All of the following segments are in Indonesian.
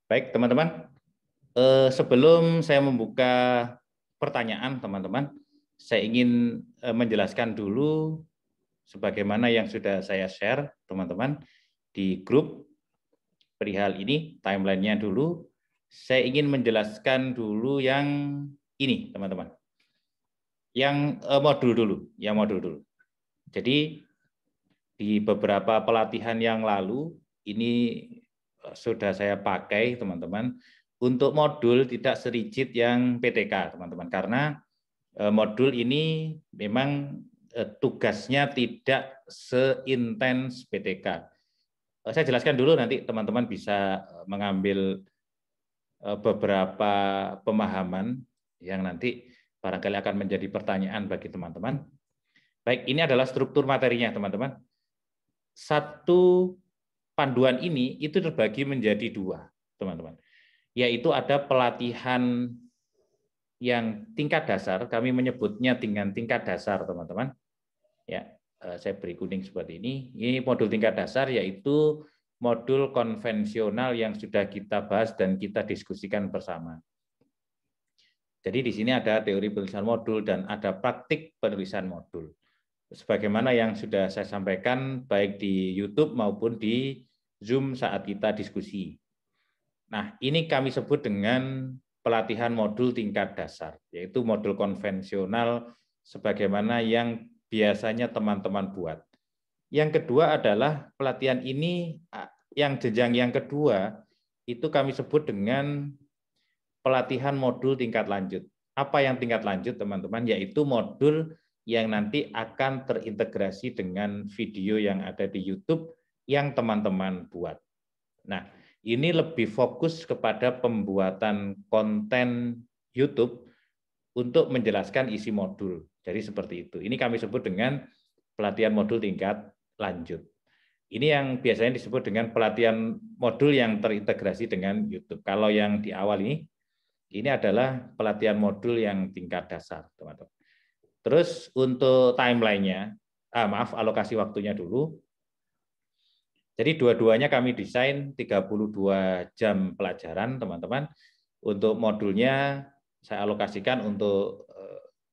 Baik, teman-teman. Sebelum saya membuka pertanyaan, teman-teman, saya ingin menjelaskan dulu sebagaimana yang sudah saya share, teman-teman, di grup perihal ini, timeline-nya dulu. Saya ingin menjelaskan dulu yang ini, teman-teman. Yang modul dulu. Jadi di beberapa pelatihan yang lalu, ini sudah saya pakai, teman-teman, untuk modul tidak serigid yang PTK, teman-teman. Karena modul ini memang tugasnya tidak seintens PTK. Saya jelaskan dulu, nanti teman-teman bisa mengambil beberapa pemahaman yang nanti barangkali akan menjadi pertanyaan bagi teman-teman. Baik, ini adalah struktur materinya, teman-teman. Satu panduan ini itu terbagi menjadi dua, teman-teman. Yaitu ada pelatihan yang tingkat dasar, kami menyebutnya dengan tingkat dasar, teman-teman. Ya, saya beri kuning seperti ini. Ini modul tingkat dasar, yaitu modul konvensional yang sudah kita bahas dan kita diskusikan bersama. Jadi di sini ada teori penulisan modul dan ada praktik penulisan modul. Sebagaimana yang sudah saya sampaikan baik di YouTube maupun di Zoom saat kita diskusi. Nah, ini kami sebut dengan pelatihan modul tingkat dasar, yaitu modul konvensional sebagaimana yang biasanya teman-teman buat. Yang kedua adalah pelatihan ini, yang jenjang yang kedua, itu kami sebut dengan pelatihan modul tingkat lanjut. Apa yang tingkat lanjut, teman-teman? Yaitu modul yang nanti akan terintegrasi dengan video yang ada di YouTube yang teman-teman buat. Nah, ini lebih fokus kepada pembuatan konten YouTube untuk menjelaskan isi modul. Jadi seperti itu. Ini kami sebut dengan pelatihan modul tingkat lanjut. Ini yang biasanya disebut dengan pelatihan modul yang terintegrasi dengan YouTube. Kalau yang di awal ini adalah pelatihan modul yang tingkat dasar, teman-teman. Terus untuk timeline-nya, alokasi waktunya dulu. Jadi dua-duanya kami desain 32 jam pelajaran, teman-teman. Untuk modulnya saya alokasikan untuk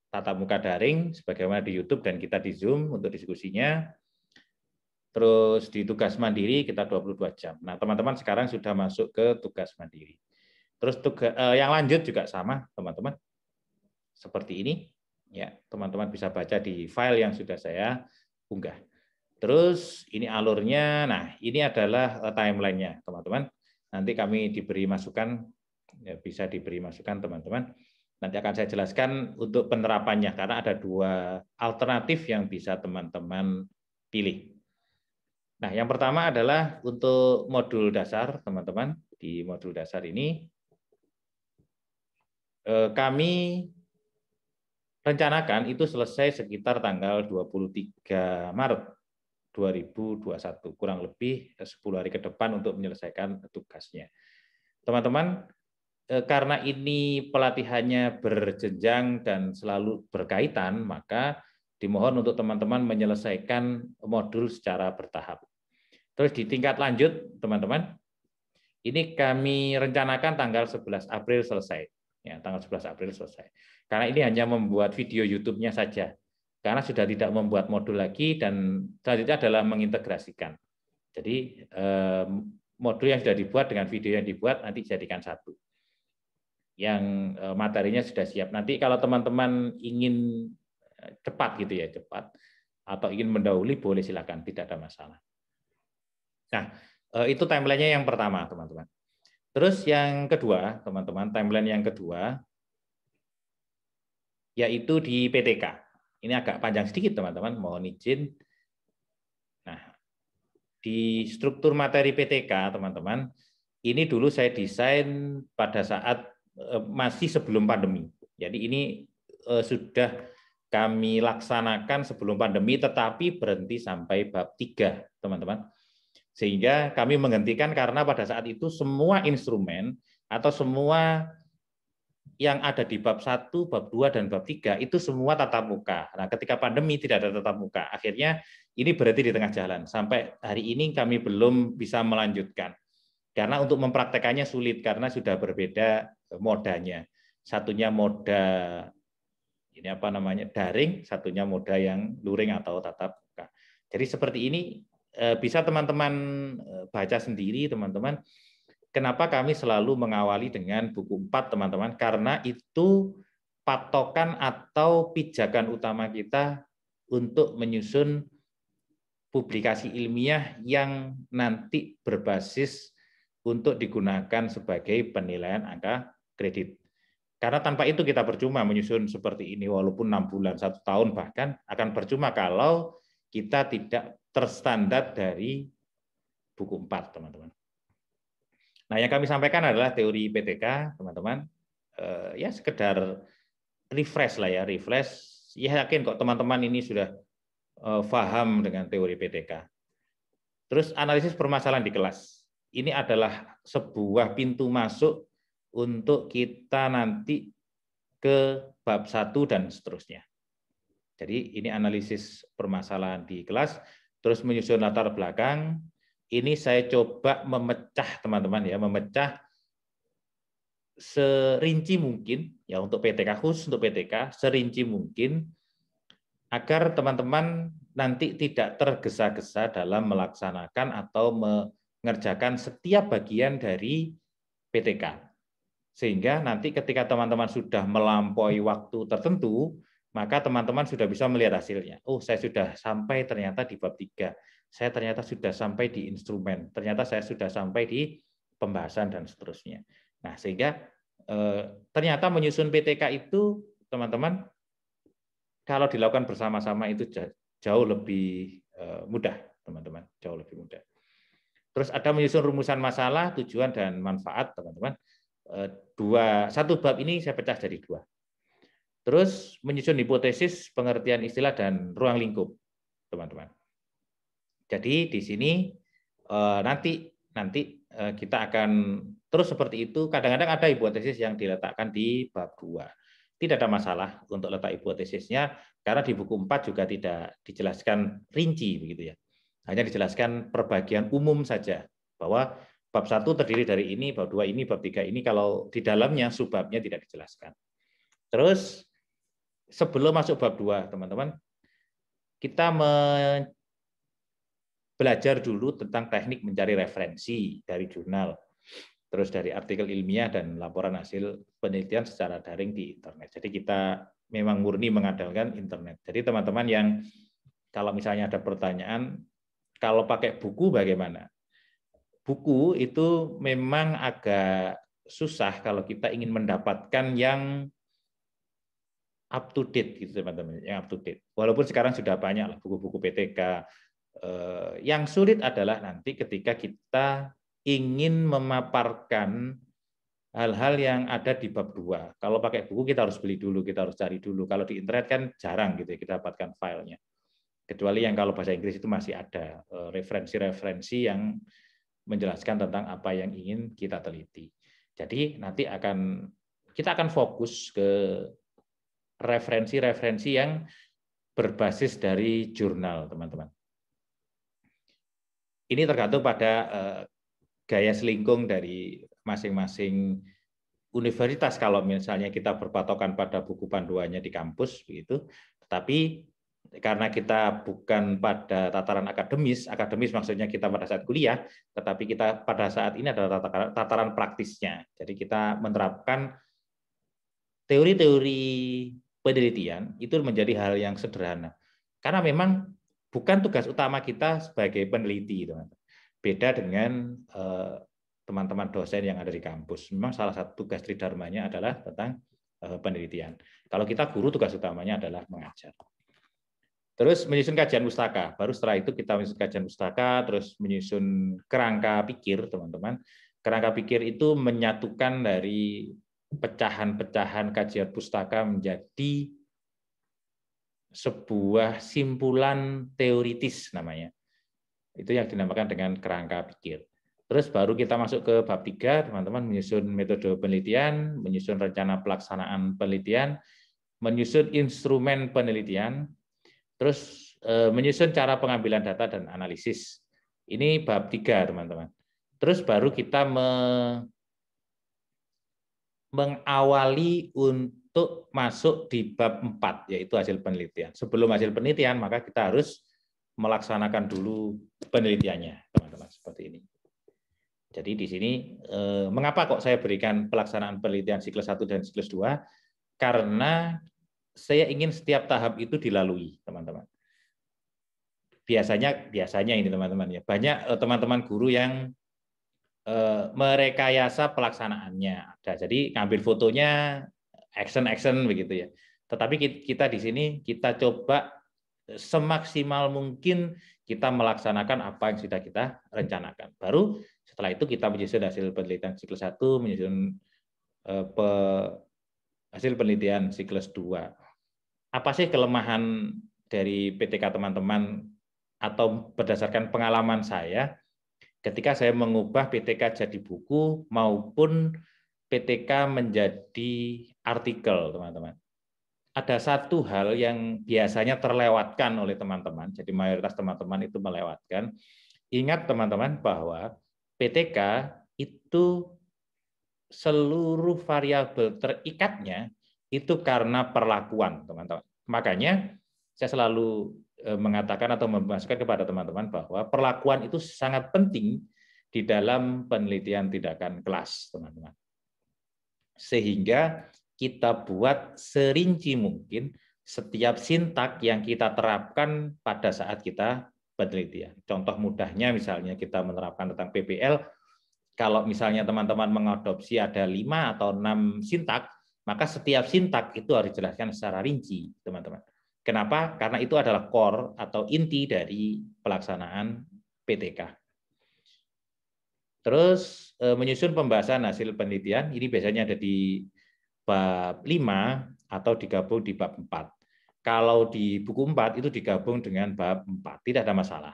tatap muka daring, sebagaimana di YouTube dan kita di Zoom untuk diskusinya. Terus di tugas mandiri kita 22 jam. Nah, teman-teman sekarang sudah masuk ke tugas mandiri. Terus yang lanjut juga sama, teman-teman. Seperti ini. Ya, teman-teman bisa baca di file yang sudah saya unggah. Terus ini alurnya, nah ini adalah timeline-nya, teman-teman. Nanti kami diberi masukan, ya, bisa diberi masukan, teman-teman. Nanti akan saya jelaskan untuk penerapannya, karena ada dua alternatif yang bisa teman-teman pilih. Nah, yang pertama adalah untuk modul dasar, teman-teman. Di modul dasar ini, kami rencanakan itu selesai sekitar tanggal 23 Maret 2021, kurang lebih 10 hari ke depan untuk menyelesaikan tugasnya. Teman-teman, karena ini pelatihannya berjenjang dan selalu berkaitan, maka dimohon untuk teman-teman menyelesaikan modul secara bertahap. Terus di tingkat lanjut, teman-teman, ini kami rencanakan tanggal 11 April selesai. Ya, tanggal 11 April selesai. Karena ini hanya membuat video YouTube-nya saja. Karena sudah tidak membuat modul lagi dan selanjutnya adalah mengintegrasikan. Jadi modul yang sudah dibuat dengan video yang dibuat nanti jadikan satu. Yang materinya sudah siap. Nanti kalau teman-teman ingin cepat gitu ya, cepat atau ingin mendahului boleh silakan, tidak ada masalah. Nah, itu timeline-nya yang pertama, teman-teman. Terus yang kedua, teman-teman, timeline yang kedua yaitu di PTK. Ini agak panjang sedikit, teman-teman, mohon izin. Nah, di struktur materi PTK, teman-teman, ini dulu saya desain pada saat masih sebelum pandemi. Jadi ini sudah kami laksanakan sebelum pandemi, tetapi berhenti sampai bab 3, teman-teman. Sehingga kami menghentikan karena pada saat itu semua instrumen atau semua yang ada di bab 1, bab 2, dan bab 3 itu semua tatap muka. Nah, ketika pandemi tidak ada tatap muka. Akhirnya ini berhenti di tengah jalan. Sampai hari ini kami belum bisa melanjutkan. Karena untuk mempraktekannya sulit karena sudah berbeda modanya. Satunya moda ini apa namanya daring, satunya moda yang luring atau tatap muka. Jadi seperti ini bisa teman-teman baca sendiri, teman-teman. Kenapa kami selalu mengawali dengan buku 4, teman-teman? Karena itu patokan atau pijakan utama kita untuk menyusun publikasi ilmiah yang nanti berbasis untuk digunakan sebagai penilaian angka kredit. Karena tanpa itu kita percuma menyusun seperti ini, walaupun 6 bulan, 1 tahun bahkan akan percuma kalau kita tidak terstandar dari buku 4, teman-teman. Nah, yang kami sampaikan adalah teori PTK, teman-teman. Ya sekedar refresh lah ya, refresh. Ya yakin kok teman-teman ini sudah paham dengan teori PTK. Terus analisis permasalahan di kelas. Ini adalah sebuah pintu masuk untuk kita nanti ke bab 1 dan seterusnya. Jadi ini analisis permasalahan di kelas, terus menyusun latar belakang. Ini saya coba memecah, teman-teman ya, memecah serinci mungkin ya untuk PTK, khusus untuk PTK serinci mungkin agar teman-teman nanti tidak tergesa-gesa dalam melaksanakan atau mengerjakan setiap bagian dari PTK. Sehingga nanti ketika teman-teman sudah melampaui waktu tertentu, maka teman-teman sudah bisa melihat hasilnya. Oh, saya sudah sampai ternyata di bab 3. Saya ternyata sudah sampai di instrumen. Ternyata saya sudah sampai di pembahasan dan seterusnya. Nah, sehingga ternyata menyusun PTK itu, teman-teman, kalau dilakukan bersama-sama itu jauh lebih mudah, teman-teman. Jauh lebih mudah. Terus ada menyusun rumusan masalah, tujuan, dan manfaat, teman-teman. Satu bab ini saya pecah jadi 2. Terus menyusun hipotesis, pengertian istilah, dan ruang lingkup, teman-teman. Jadi di sini nanti kita akan terus seperti itu. Kadang-kadang ada hipotesis yang diletakkan di bab 2. Tidak ada masalah untuk letak hipotesisnya karena di buku 4 juga tidak dijelaskan rinci begitu ya. Hanya dijelaskan perbagian umum saja bahwa bab 1 terdiri dari ini, bab 2 ini, bab 3 ini, kalau di dalamnya subbabnya tidak dijelaskan. Terus sebelum masuk bab 2, teman-teman, kita belajar dulu tentang teknik mencari referensi dari jurnal, terus dari artikel ilmiah dan laporan hasil penelitian secara daring di internet. Jadi kita memang murni mengandalkan internet. Jadi teman-teman yang kalau misalnya ada pertanyaan, kalau pakai buku bagaimana? Buku itu memang agak susah kalau kita ingin mendapatkan yang up to date gitu teman-teman, yang up to date. Walaupun sekarang sudah banyak lah buku-buku PTK. Yang sulit adalah nanti ketika kita ingin memaparkan hal-hal yang ada di bab 2. Kalau pakai buku kita harus beli dulu, kita harus cari dulu. Kalau di internet kan jarang gitu ya kita dapatkan filenya. Kecuali yang kalau bahasa Inggris itu masih ada referensi-referensi yang menjelaskan tentang apa yang ingin kita teliti. Jadi nanti kita akan fokus ke referensi-referensi yang berbasis dari jurnal, teman-teman. Ini tergantung pada gaya selingkung dari masing-masing universitas. Kalau misalnya kita berpatokan pada buku panduannya di kampus, begitu. Tetapi karena kita bukan pada tataran akademis maksudnya kita pada saat kuliah, tetapi kita pada saat ini adalah tataran praktisnya. Jadi kita menerapkan teori-teori penelitian itu menjadi hal yang sederhana. Karena memang bukan tugas utama kita sebagai peneliti, teman-teman. Beda dengan teman-teman dosen yang ada di kampus. Memang salah satu tugas tridharmanya adalah tentang penelitian. Kalau kita guru, tugas utamanya adalah mengajar. Terus menyusun kajian pustaka. Baru setelah itu kita menyusun kajian pustaka, terus menyusun kerangka pikir, teman-teman. Kerangka pikir itu menyatukan dari pecahan-pecahan kajian pustaka menjadi sebuah simpulan teoritis namanya. Itu yang dinamakan dengan kerangka pikir. Terus baru kita masuk ke bab 3, teman-teman, menyusun metode penelitian, menyusun rencana pelaksanaan penelitian, menyusun instrumen penelitian, terus menyusun cara pengambilan data dan analisis. Ini bab 3, teman-teman. Terus baru kita mengawali untuk masuk di bab 4, yaitu hasil penelitian. Sebelum hasil penelitian, maka kita harus melaksanakan dulu penelitiannya, teman-teman, seperti ini. Jadi di sini, mengapa kok saya berikan pelaksanaan penelitian siklus 1 dan siklus 2? Karena saya ingin setiap tahap itu dilalui, teman-teman. Biasanya ini, teman-teman, ya, banyak teman-teman guru yang merekayasa pelaksanaannya. Jadi ngambil fotonya action begitu ya. Tetapi kita di sini kita coba semaksimal mungkin kita melaksanakan apa yang sudah kita rencanakan. Baru setelah itu kita menyusun hasil penelitian siklus 1, menyusun hasil penelitian siklus 2. Apa sih kelemahan dari PTK teman-teman atau berdasarkan pengalaman saya ketika saya mengubah PTK jadi buku maupun PTK menjadi artikel, teman-teman. Ada satu hal yang biasanya terlewatkan oleh teman-teman, jadi mayoritas teman-teman itu melewatkan. Ingat teman-teman bahwa PTK itu seluruh variabel terikatnya itu karena perlakuan, teman-teman. Makanya saya selalu mengatakan atau memasukkan kepada teman-teman bahwa perlakuan itu sangat penting di dalam penelitian tindakan kelas, teman-teman. Sehingga kita buat serinci mungkin setiap sintak yang kita terapkan pada saat kita penelitian. Contoh mudahnya misalnya kita menerapkan tentang PBL, kalau misalnya teman-teman mengadopsi ada 5 atau 6 sintak, maka setiap sintak itu harus dijelaskan secara rinci, teman-teman. Kenapa? Karena itu adalah core atau inti dari pelaksanaan PTK. Terus menyusun pembahasan hasil penelitian, ini biasanya ada di bab 5 atau digabung di bab 4. Kalau di buku 4 itu digabung dengan bab 4, tidak ada masalah.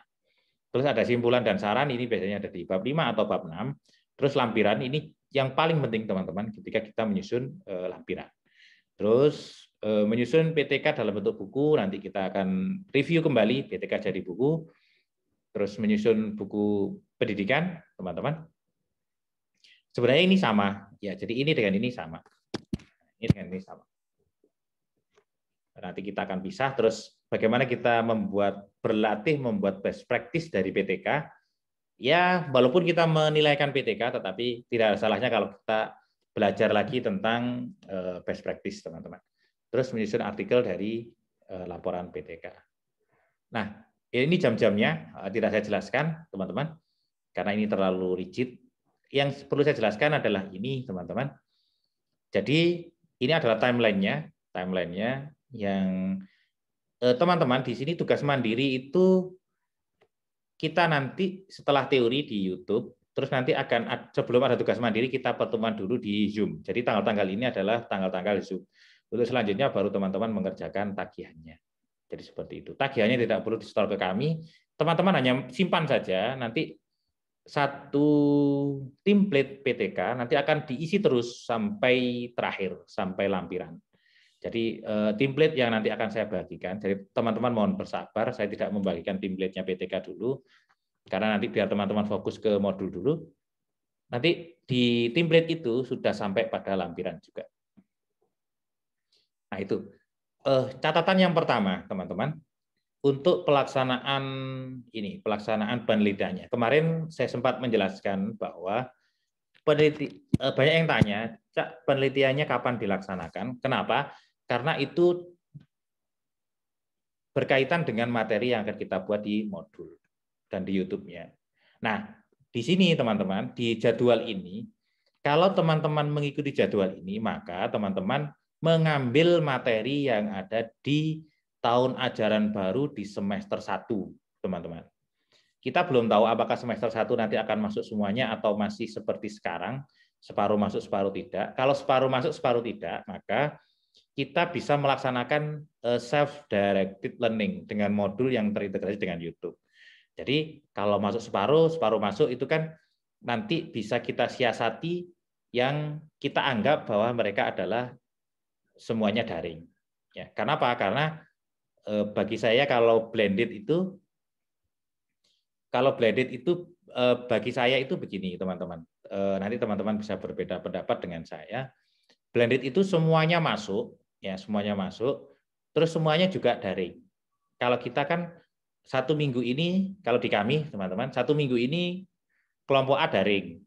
Terus ada simpulan dan saran, ini biasanya ada di bab 5 atau bab 6. Terus lampiran, ini yang paling penting teman-teman ketika kita menyusun lampiran. Terus menyusun PTK dalam bentuk buku, nanti kita akan review kembali PTK jadi buku. Terus menyusun buku pendidikan, teman-teman. Sebenarnya ini sama, ya. Jadi ini dengan ini sama. Ini dengan ini sama. Nanti kita akan pisah. Terus bagaimana kita berlatih membuat best practice dari PTK. Ya, walaupun kita menilaikan PTK, tetapi tidak ada salahnya kalau kita belajar lagi tentang best practice, teman-teman. Terus menyusun artikel dari laporan PTK. Nah, ini jam-jamnya tidak saya jelaskan, teman-teman, karena ini terlalu rigid. Yang perlu saya jelaskan adalah ini, teman-teman. Jadi ini adalah timeline-nya yang teman-teman di sini tugas mandiri itu kita nanti setelah teori di YouTube, terus nanti akan sebelum ada tugas mandiri kita pertemuan dulu di Zoom. Jadi tanggal-tanggal ini adalah tanggal-tanggal Zoom. Untuk selanjutnya baru teman-teman mengerjakan tagihannya. Jadi seperti itu. Tagihannya tidak perlu di-store ke kami. Teman-teman hanya simpan saja. Nanti satu template PTK nanti akan diisi terus sampai terakhir, sampai lampiran. Jadi template yang nanti akan saya bagikan. Jadi teman-teman mohon bersabar. Saya tidak membagikan template-nya PTK dulu. Karena nanti biar teman-teman fokus ke modul dulu. Nanti di template itu sudah sampai pada lampiran juga. Nah itu catatan yang pertama, teman-teman, untuk pelaksanaan penelitiannya. Kemarin saya sempat menjelaskan bahwa banyak yang tanya, Cak, penelitiannya kapan dilaksanakan? Kenapa? Karena itu berkaitan dengan materi yang akan kita buat di modul dan di YouTube-nya. Nah, di sini teman-teman, di jadwal ini, kalau teman-teman mengikuti jadwal ini, maka teman-teman mengambil materi yang ada di tahun ajaran baru di semester 1, teman-teman. Kita belum tahu apakah semester 1 nanti akan masuk semuanya atau masih seperti sekarang, separuh masuk, separuh tidak. Kalau separuh masuk, separuh tidak, maka kita bisa melaksanakan self-directed learning dengan modul yang terintegrasi dengan YouTube. Jadi kalau masuk separuh, separuh masuk itu kan nanti bisa kita siasati yang kita anggap bahwa mereka adalah semuanya daring. Ya, kenapa? Karena bagi saya kalau blended itu bagi saya itu begini, teman-teman. Nanti teman-teman bisa berbeda pendapat dengan saya. Blended itu semuanya masuk, ya semuanya masuk. Terus semuanya juga daring. Kalau kita kan satu minggu ini, kalau di kami teman-teman, satu minggu ini kelompok A daring,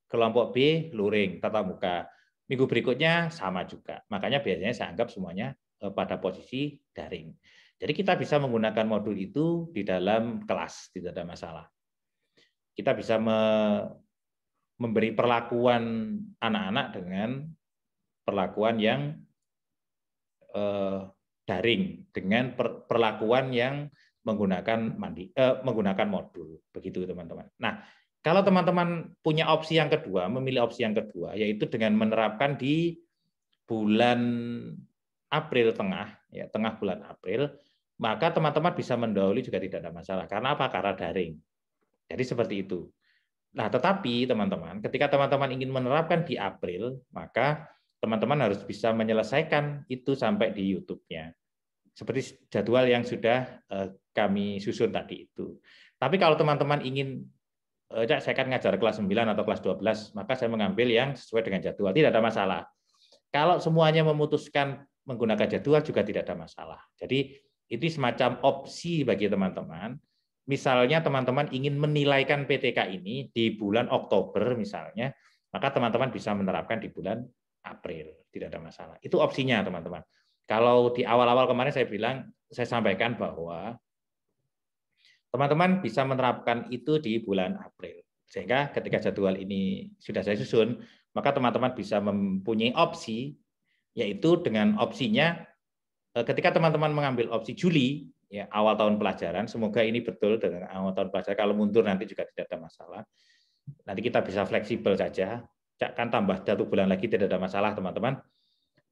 kelompok B luring, tatap muka. Minggu berikutnya sama juga. Makanya biasanya saya anggap semuanya pada posisi daring. Jadi kita bisa menggunakan modul itu di dalam kelas, tidak ada masalah. Kita bisa memberi perlakuan anak-anak dengan perlakuan yang daring, dengan perlakuan yang menggunakan modul, begitu teman-teman. Nah, kalau teman-teman punya opsi yang kedua, memilih opsi yang kedua, yaitu dengan menerapkan di bulan April tengah, ya tengah bulan April, maka teman-teman bisa mendahului juga tidak ada masalah. Karena apa? Karena daring. Jadi seperti itu. Nah, tetapi teman-teman, ketika teman-teman ingin menerapkan di April, maka teman-teman harus bisa menyelesaikan itu sampai di YouTube-nya. Seperti jadwal yang sudah kami susun tadi itu. Tapi kalau teman-teman ingin, saya kan ngajar kelas 9 atau kelas 12, maka saya mengambil yang sesuai dengan jadwal. Tidak ada masalah. Kalau semuanya memutuskan menggunakan jadwal juga tidak ada masalah. Jadi itu semacam opsi bagi teman-teman. Misalnya teman-teman ingin menilaikan PTK ini di bulan Oktober misalnya, maka teman-teman bisa menerapkan di bulan April, tidak ada masalah. Itu opsinya teman-teman. Kalau di awal-awal kemarin saya sampaikan bahwa teman-teman bisa menerapkan itu di bulan April. Sehingga ketika jadwal ini sudah saya susun, maka teman-teman bisa mempunyai opsi, yaitu dengan opsinya ketika teman-teman mengambil opsi Juli, ya awal tahun pelajaran, semoga ini betul dengan awal tahun pelajaran. Kalau mundur nanti juga tidak ada masalah. Nanti kita bisa fleksibel saja. Kan tambah 1 bulan lagi tidak ada masalah, teman-teman.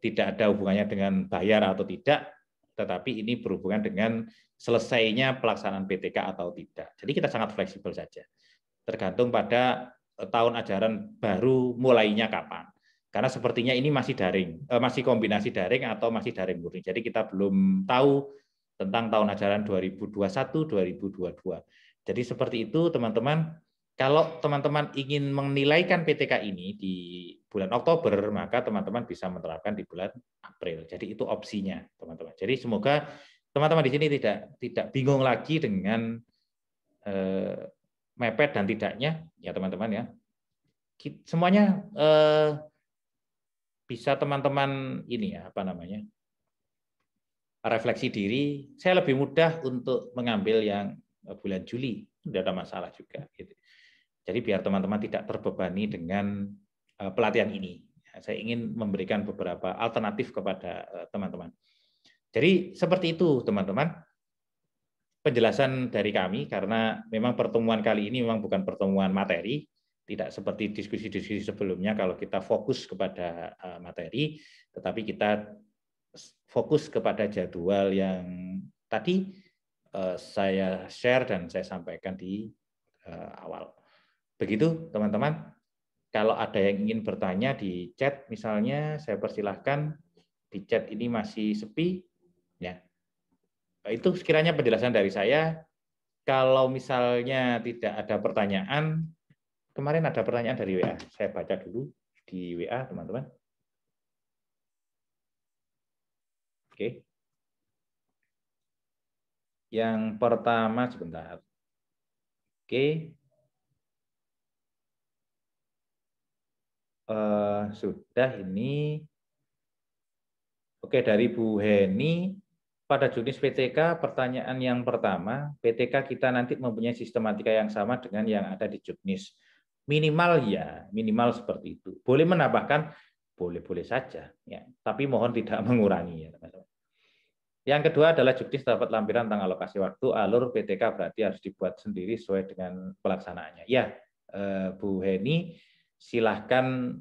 Tidak ada hubungannya dengan bayar atau tidak, tetapi ini berhubungan dengan selesainya pelaksanaan PTK atau tidak. Jadi kita sangat fleksibel saja. Tergantung pada tahun ajaran baru mulainya kapan. Karena sepertinya ini masih daring, masih kombinasi daring atau masih daring murni. Jadi kita belum tahu tentang tahun ajaran 2021-2022. Jadi seperti itu teman-teman. Kalau teman-teman ingin menilaikan PTK ini di bulan Oktober, maka teman-teman bisa menerapkan di bulan April. Jadi itu opsinya, teman-teman. Jadi semoga teman-teman di sini tidak bingung lagi dengan mepet dan tidaknya, ya teman-teman ya. Semuanya bisa teman-teman ini ya, apa namanya, refleksi diri. Saya lebih mudah untuk mengambil yang bulan Juli, tidak ada masalah juga. Gitu. Jadi biar teman-teman tidak terbebani dengan pelatihan ini. Saya ingin memberikan beberapa alternatif kepada teman-teman. Jadi seperti itu teman-teman. Penjelasan dari kami, karena memang pertemuan kali ini memang bukan pertemuan materi, tidak seperti diskusi-diskusi sebelumnya kalau kita fokus kepada materi, tetapi kita fokus kepada jadwal yang tadi saya share dan saya sampaikan di awal. Begitu teman-teman. Kalau ada yang ingin bertanya di chat misalnya, saya persilahkan. Di chat ini masih sepi, ya. Itu sekiranya penjelasan dari saya. Kalau misalnya tidak ada pertanyaan, kemarin ada pertanyaan dari WA. Saya baca dulu di WA, teman-teman. Oke. Yang pertama sebentar. Oke. Sudah ini. Oke, dari Bu Heni. Pada jenis PTK, pertanyaan yang pertama, PTK kita nanti mempunyai sistematika yang sama dengan yang ada di juknis. Minimal ya, minimal seperti itu. Boleh menambahkan, boleh-boleh saja, ya. Tapi mohon tidak mengurangi ya, teman-teman. Yang kedua adalah juknis dapat lampiran tentang alokasi waktu, alur PTK berarti harus dibuat sendiri sesuai dengan pelaksanaannya. Ya, Bu Heni, silahkan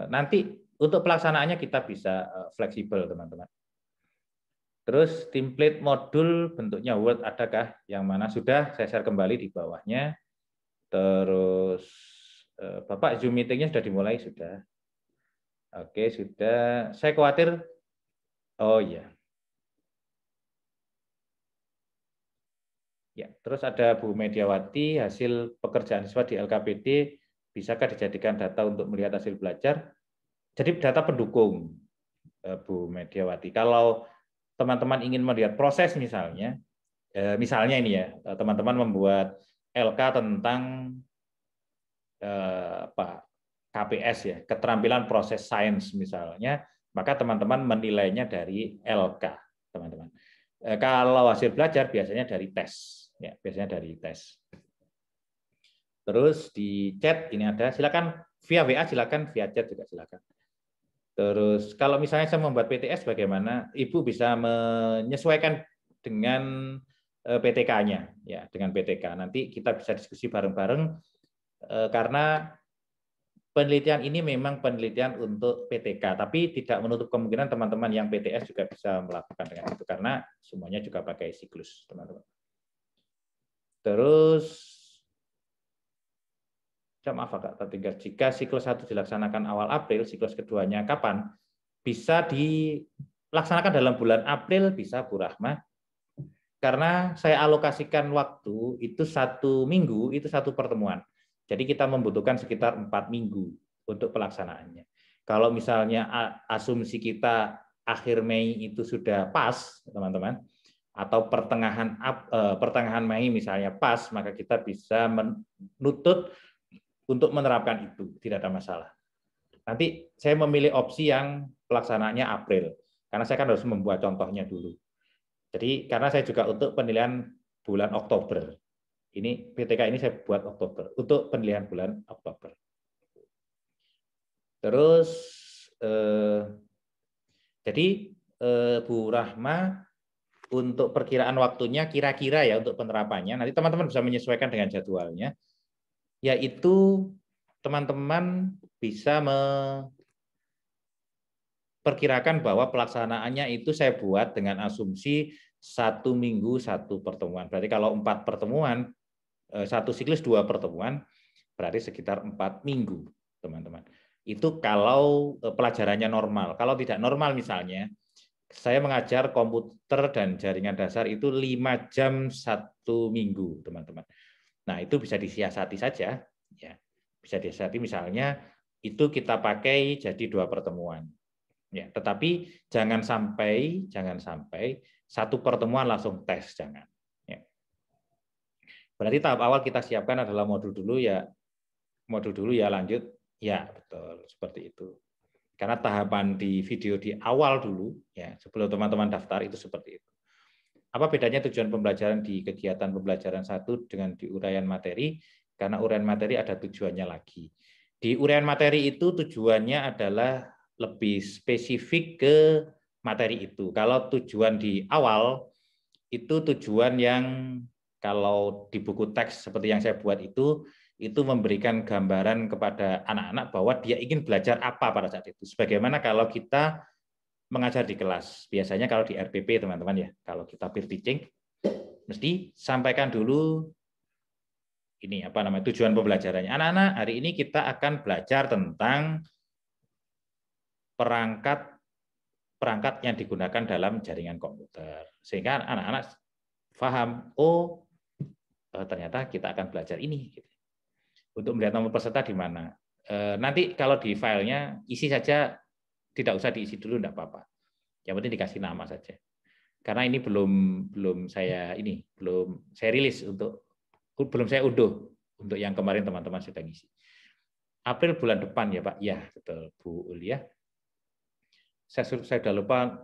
nanti untuk pelaksanaannya kita bisa fleksibel, teman-teman. Terus template modul bentuknya Word adakah? Yang mana sudah saya share kembali di bawahnya. Terus Bapak Zoom meetingnya sudah dimulai sudah. Oke, sudah. Saya khawatir. Oh iya. Ya. terus ada Bu Mediawati, hasil pekerjaan siswa di LKPD bisakah dijadikan data untuk melihat hasil belajar? Jadi data pendukung, Bu Mediawati. Kalau teman-teman ingin melihat proses misalnya ini ya, teman-teman membuat LK tentang KPS ya, keterampilan proses sains misalnya, maka teman-teman menilainya dari LK, teman-teman. Kalau hasil belajar biasanya dari tes, ya, biasanya dari tes. Terus di chat ini ada, silakan via WA, silakan via chat juga silakan. Terus kalau misalnya saya membuat PTS bagaimana? Ibu bisa menyesuaikan dengan PTK-nya, ya, dengan PTK. Nanti kita bisa diskusi bareng-bareng karena penelitian ini memang penelitian untuk PTK, tapi tidak menutup kemungkinan teman-teman yang PTS juga bisa melakukan dengan itu karena semuanya juga pakai siklus, teman-teman. Terus, maaf Kak, tertinggal. Jika siklus 1 dilaksanakan awal April, siklus keduanya kapan? Bisa dilaksanakan dalam bulan April, bisa Bu Rahma. Karena saya alokasikan waktu itu 1 minggu, itu 1 pertemuan. Jadi kita membutuhkan sekitar 4 minggu untuk pelaksanaannya. Kalau misalnya asumsi kita akhir Mei itu sudah pas, teman-teman, atau pertengahan Mei misalnya pas, maka kita bisa menuntut untuk menerapkan itu, tidak ada masalah. Nanti saya memilih opsi yang pelaksanaannya April, karena saya kan harus membuat contohnya dulu. Jadi karena saya juga untuk penilaian bulan Oktober. Ini PTK ini saya buat Oktober untuk penilaian bulan Oktober. Terus jadi Bu Rahma untuk perkiraan waktunya kira-kira ya untuk penerapannya nanti teman-teman bisa menyesuaikan dengan jadwalnya. Yaitu teman-teman bisa perkirakan bahwa pelaksanaannya itu saya buat dengan asumsi 1 minggu 1 pertemuan. Berarti kalau 4 pertemuan, 1 siklus 2 pertemuan, berarti sekitar 4 minggu, teman-teman. Itu kalau pelajarannya normal. Kalau tidak normal misalnya, saya mengajar komputer dan jaringan dasar itu 5 jam 1 minggu, teman-teman. Nah, itu bisa disiasati saja. Ya. Bisa disiasati misalnya, itu kita pakai jadi 2 pertemuan. Ya, tetapi jangan sampai 1 pertemuan langsung tes, jangan. Ya. Berarti tahap awal kita siapkan adalah modul dulu ya lanjut, ya betul seperti itu. Karena tahapan di video di awal dulu, ya sebelum teman-teman daftar itu seperti itu. Apa bedanya tujuan pembelajaran di kegiatan pembelajaran 1 dengan di uraian materi? Karena uraian materi ada tujuannya lagi. Di uraian materi itu tujuannya adalah lebih spesifik ke materi itu. Kalau tujuan di awal, itu tujuan yang kalau di buku teks seperti yang saya buat itu memberikan gambaran kepada anak-anak bahwa dia ingin belajar apa pada saat itu. Sebagaimana kalau kita mengajar di kelas. Biasanya kalau di RPP, teman-teman ya, kalau kita peer teaching, mesti sampaikan dulu ini tujuan pembelajarannya. Anak-anak, hari ini kita akan belajar tentang perangkat yang digunakan dalam jaringan komputer. Sehingga anak-anak paham, oh ternyata kita akan belajar ini. Untuk melihat nomor peserta di mana. Nanti kalau di filenya isi saja, tidak usah diisi dulu, tidak apa-apa. Yang penting dikasih nama saja. Karena ini belum saya rilis belum saya unduh untuk yang kemarin teman-teman sudah ngisi. April bulan depan ya Pak. Ya, betul Bu Ulia. Saya sudah lupa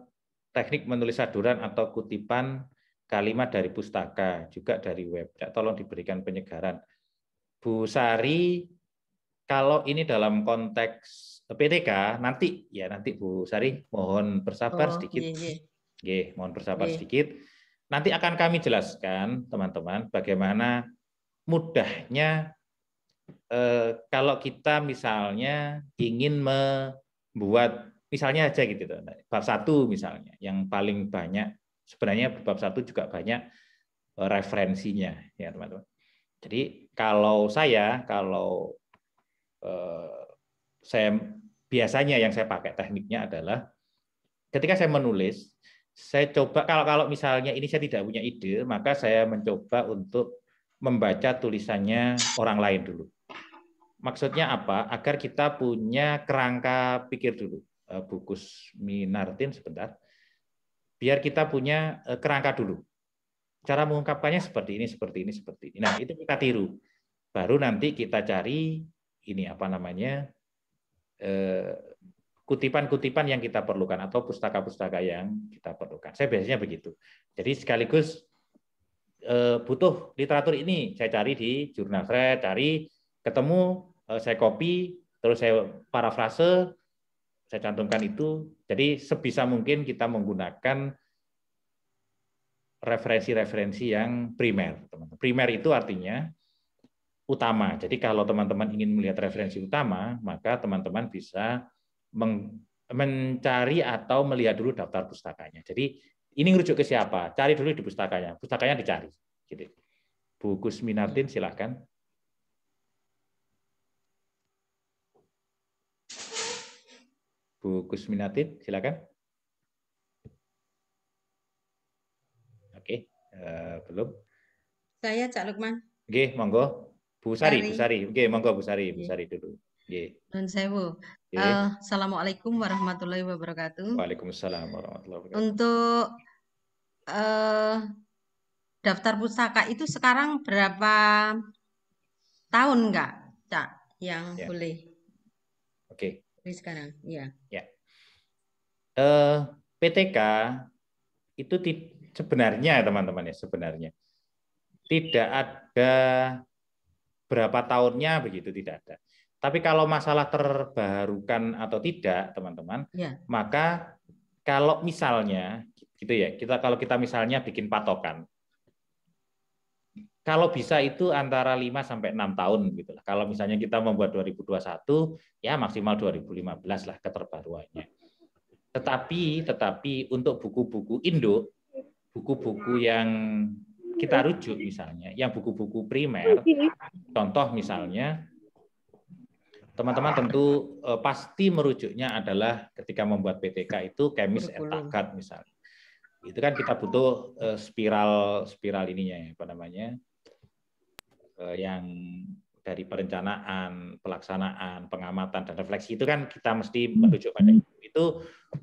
teknik menulis saduran atau kutipan kalimat dari pustaka, juga dari web. Tolong diberikan penyegaran. Bu Sari, kalau ini dalam konteks PTK, nanti Bu Sari mohon bersabar sedikit. Mohon bersabar sedikit. Nanti akan kami jelaskan, teman-teman, bagaimana mudahnya kalau kita misalnya ingin membuat misalnya aja gitu, bab 1 misalnya, yang paling banyak sebenarnya bab 1 juga banyak referensinya ya teman-teman. Jadi kalau saya biasanya yang saya pakai tekniknya adalah ketika saya menulis, Saya coba kalau misalnya ini saya tidak punya ide, maka saya mencoba untuk membaca tulisannya orang lain dulu. Maksudnya apa? Agar kita punya kerangka pikir dulu. Bu Kusminartin sebentar. Biar kita punya kerangka dulu. Cara mengungkapkannya seperti ini, seperti ini, seperti ini. Nah, itu kita tiru. Baru nanti kita cari ini apa namanya kutipan-kutipan yang kita perlukan atau pustaka-pustaka yang kita perlukan. Saya biasanya begitu. Jadi sekaligus butuh literatur ini, saya cari di jurnal, saya cari, ketemu, saya copy, terus saya parafrase, saya cantumkan itu. Jadi sebisa mungkin kita menggunakan referensi-referensi yang primer. Primer itu artinya utama. Jadi kalau teman-teman ingin melihat referensi utama, maka teman-teman bisa mencari atau melihat dulu daftar pustakanya. Jadi ini merujuk ke siapa? Cari dulu di pustakanya. Pustakanya dicari. Gitu. Bu Kusminartin, silakan. Bu Kusminartin, silakan. Oke, belum. Saya Cak Lukman. Oke, monggo. Bu Sari. Oke, monggo Bu Sari dulu. Oke. Nun sewu. Assalamualaikum warahmatullahi wabarakatuh. Waalaikumsalam warahmatullahi wabarakatuh. Untuk daftar pustaka itu sekarang berapa tahun enggak, Cak, yang boleh? Oke. Sekarang, ya. PTK itu sebenarnya teman-teman ya, sebenarnya tidak ada berapa tahunnya begitu, tidak ada. Tapi kalau masalah terbarukan atau tidak, teman-teman, maka kalau misalnya gitu ya, kalau kita misalnya bikin patokan, kalau bisa itu antara 5 sampai 6 tahun gitu lah. Kalau misalnya kita membuat 2021, ya maksimal 2015 lah keterbaruannya. Tetapi untuk buku-buku Indo, buku-buku yang kita rujuk misalnya, yang buku-buku primer, contoh misalnya, teman-teman tentu pasti merujuknya adalah ketika membuat PTK itu Kemis Etakat misalnya. Itu kan kita butuh spiral ininya, apa namanya, yang dari perencanaan, pelaksanaan, pengamatan, dan refleksi itu kan kita mesti merujuk pada itu. Itu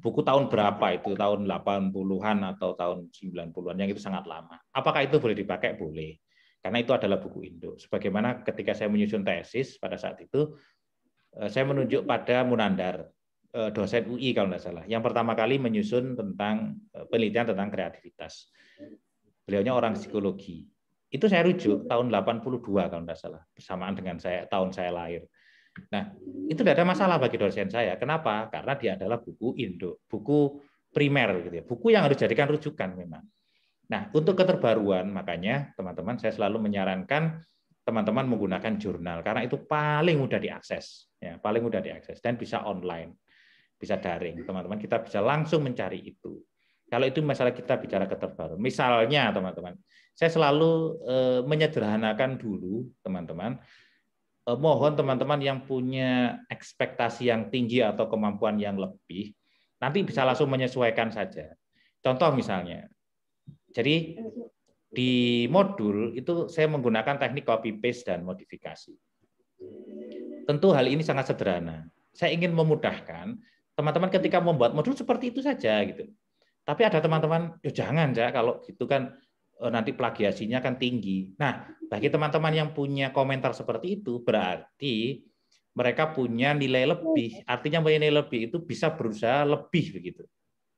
buku tahun berapa itu? Tahun 80-an atau tahun 90-an, yang itu sangat lama. Apakah itu boleh dipakai? Boleh. Karena itu adalah buku Indo. Sebagaimana ketika saya menyusun tesis pada saat itu, saya menunjuk pada Munandar, dosen UI kalau tidak salah, yang pertama kali menyusun tentang penelitian tentang kreativitas. Beliaunya orang psikologi. Itu saya rujuk tahun 82 kalau tidak salah, bersamaan dengan tahun saya lahir. Nah, itu tidak ada masalah bagi dosen saya. Kenapa? Karena dia adalah buku Indo, buku primer gitu ya. Buku yang harus dijadikan rujukan memang. Nah, untuk keterbaruan makanya teman-teman saya selalu menyarankan teman-teman menggunakan jurnal karena itu paling mudah diakses, ya, paling mudah diakses dan bisa online, bisa daring. Teman-teman kita bisa langsung mencari itu. Kalau itu masalah kita bicara keterbaruan. Misalnya teman-teman, saya selalu menyederhanakan dulu teman-teman. Mohon teman-teman yang punya ekspektasi yang tinggi atau kemampuan yang lebih, nanti bisa langsung menyesuaikan saja. Contoh misalnya, jadi di modul itu saya menggunakan teknik copy paste dan modifikasi. Tentu hal ini sangat sederhana. Saya ingin memudahkan teman-teman ketika membuat modul seperti itu saja gitu. Tapi ada teman-teman, jangan ya kalau gitu kan nanti plagiasinya kan tinggi. Nah, bagi teman-teman yang punya komentar seperti itu berarti mereka punya nilai lebih. Artinya nilai lebih itu bisa berusaha lebih begitu.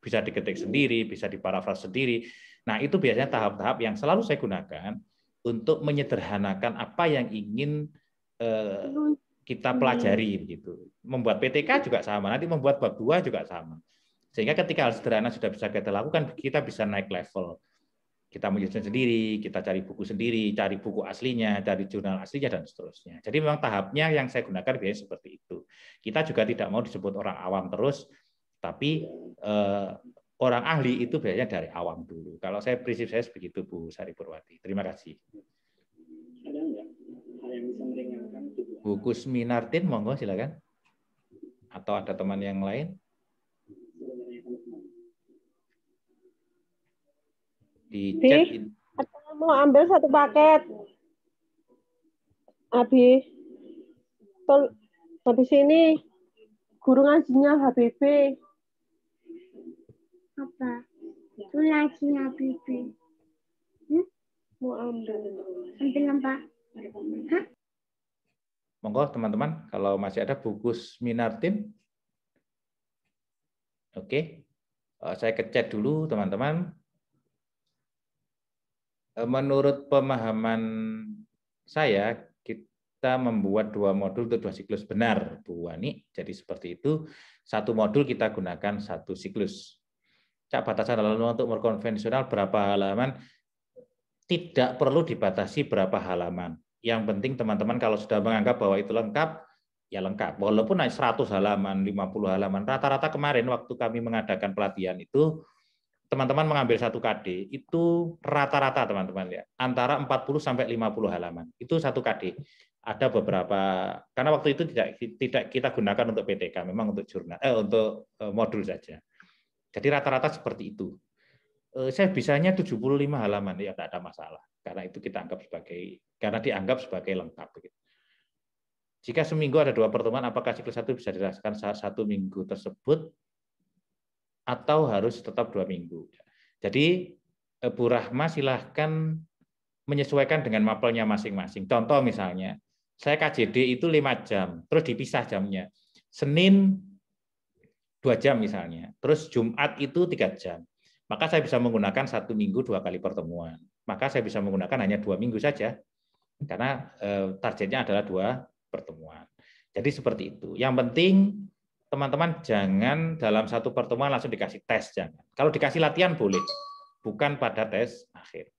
Bisa diketik sendiri, bisa diparafras sendiri. Nah, itu biasanya tahap-tahap yang selalu saya gunakan untuk menyederhanakan apa yang ingin kita pelajari begitu. Membuat PTK juga sama, nanti membuat bab 2 juga sama. Sehingga ketika hal sederhana sudah bisa kita lakukan, kita bisa naik level. Kita menyusun sendiri, kita cari buku sendiri, cari buku aslinya, cari jurnal aslinya, dan seterusnya. Jadi memang tahapnya yang saya gunakan biasanya seperti itu. Kita juga tidak mau disebut orang awam terus, tapi orang ahli itu biasanya dari awam dulu. Kalau prinsip saya begitu, Bu Sari Purwati. Terima kasih. Ada nggak hal yang bisa meringankan? Bu Kusminartin, monggo silakan. Atau ada teman yang lain? Di chat mau ambil satu paket. Habis ini guru ngajinya HBB. Apa? Itu ngajinya HBB. Mau ambil. Ambil apa? Hah? Monggo teman-teman, kalau masih ada Bukus Minartin. Oke. Saya chat dulu teman-teman. Menurut pemahaman saya, kita membuat 2 modul untuk 2 siklus. Benar, Bu Wani. Jadi seperti itu. 1 modul kita gunakan 1 siklus. Cak, batasan halaman untuk konvensional berapa halaman? Tidak perlu dibatasi berapa halaman. Yang penting teman-teman kalau sudah menganggap bahwa itu lengkap, ya lengkap. Walaupun 100 halaman, 50 halaman. Rata-rata kemarin waktu kami mengadakan pelatihan itu, teman-teman mengambil 1 KD, itu rata-rata teman-teman ya, antara 40 sampai 50 halaman. Itu 1 KD. Ada beberapa, karena waktu itu tidak kita gunakan untuk PTK, memang untuk jurnal, untuk modul saja. Jadi rata-rata seperti itu. Saya bisanya 75 halaman, ya tidak ada masalah. Karena itu kita anggap sebagai, karena dianggap sebagai lengkap. Jika seminggu ada 2 pertemuan, apakah siklus 1 bisa dirasakan 1 minggu tersebut? Atau harus tetap 2 minggu. Jadi Bu Rahma silahkan menyesuaikan dengan mapelnya masing-masing. Contoh misalnya, saya KJD itu 5 jam, terus dipisah jamnya. Senin 2 jam misalnya, terus Jumat itu 3 jam. Maka saya bisa menggunakan 1 minggu 2 kali pertemuan. Maka saya bisa menggunakan hanya 2 minggu saja, karena targetnya adalah 2 pertemuan. Jadi seperti itu. Yang penting teman-teman jangan dalam 1 pertemuan langsung dikasih tes, jangan. Kalau dikasih latihan boleh, bukan pada tes akhir.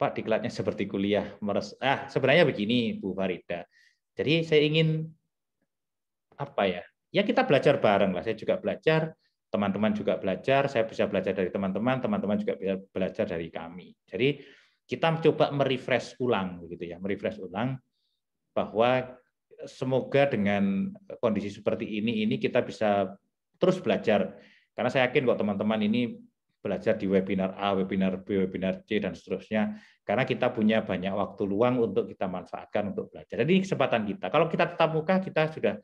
Pak, diklatnya seperti kuliah. Sebenarnya begini, Bu Farida. Jadi saya ingin apa ya? Ya kita belajar bareng lah. Saya juga belajar, teman-teman juga belajar. Saya bisa belajar dari teman-teman, teman-teman juga bisa belajar dari kami. Jadi kita coba merefresh ulang, begitu ya, merefresh ulang bahwa semoga dengan kondisi seperti ini kita bisa terus belajar. Karena saya yakin kok teman-teman ini belajar di webinar A, webinar B, webinar C, dan seterusnya. Karena kita punya banyak waktu luang untuk kita manfaatkan untuk belajar. Jadi kesempatan kita. Kalau kita tetap muka, kita sudah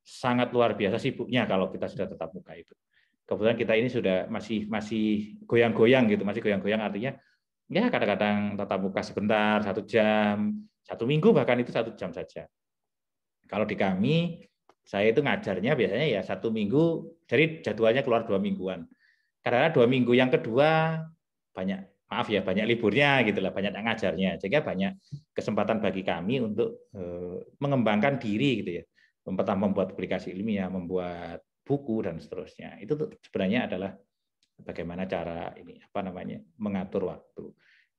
sangat luar biasa sibuknya kalau kita sudah tetap muka itu. Kebetulan kita ini sudah masih goyang-goyang gitu, masih goyang-goyang artinya ya kadang-kadang tatap muka sebentar, 1 jam, 1 minggu bahkan itu 1 jam saja. Kalau di kami, saya itu ngajarnya biasanya ya 1 minggu, jadi jadwalnya keluar 2 mingguan. Karena 2 minggu yang kedua banyak, maaf ya, banyak liburnya gitulah, banyak yang ngajarnya, sehingga banyak kesempatan bagi kami untuk mengembangkan diri gitu ya, membuat publikasi ilmiah, membuat buku dan seterusnya. Itu sebenarnya adalah bagaimana cara ini mengatur waktu.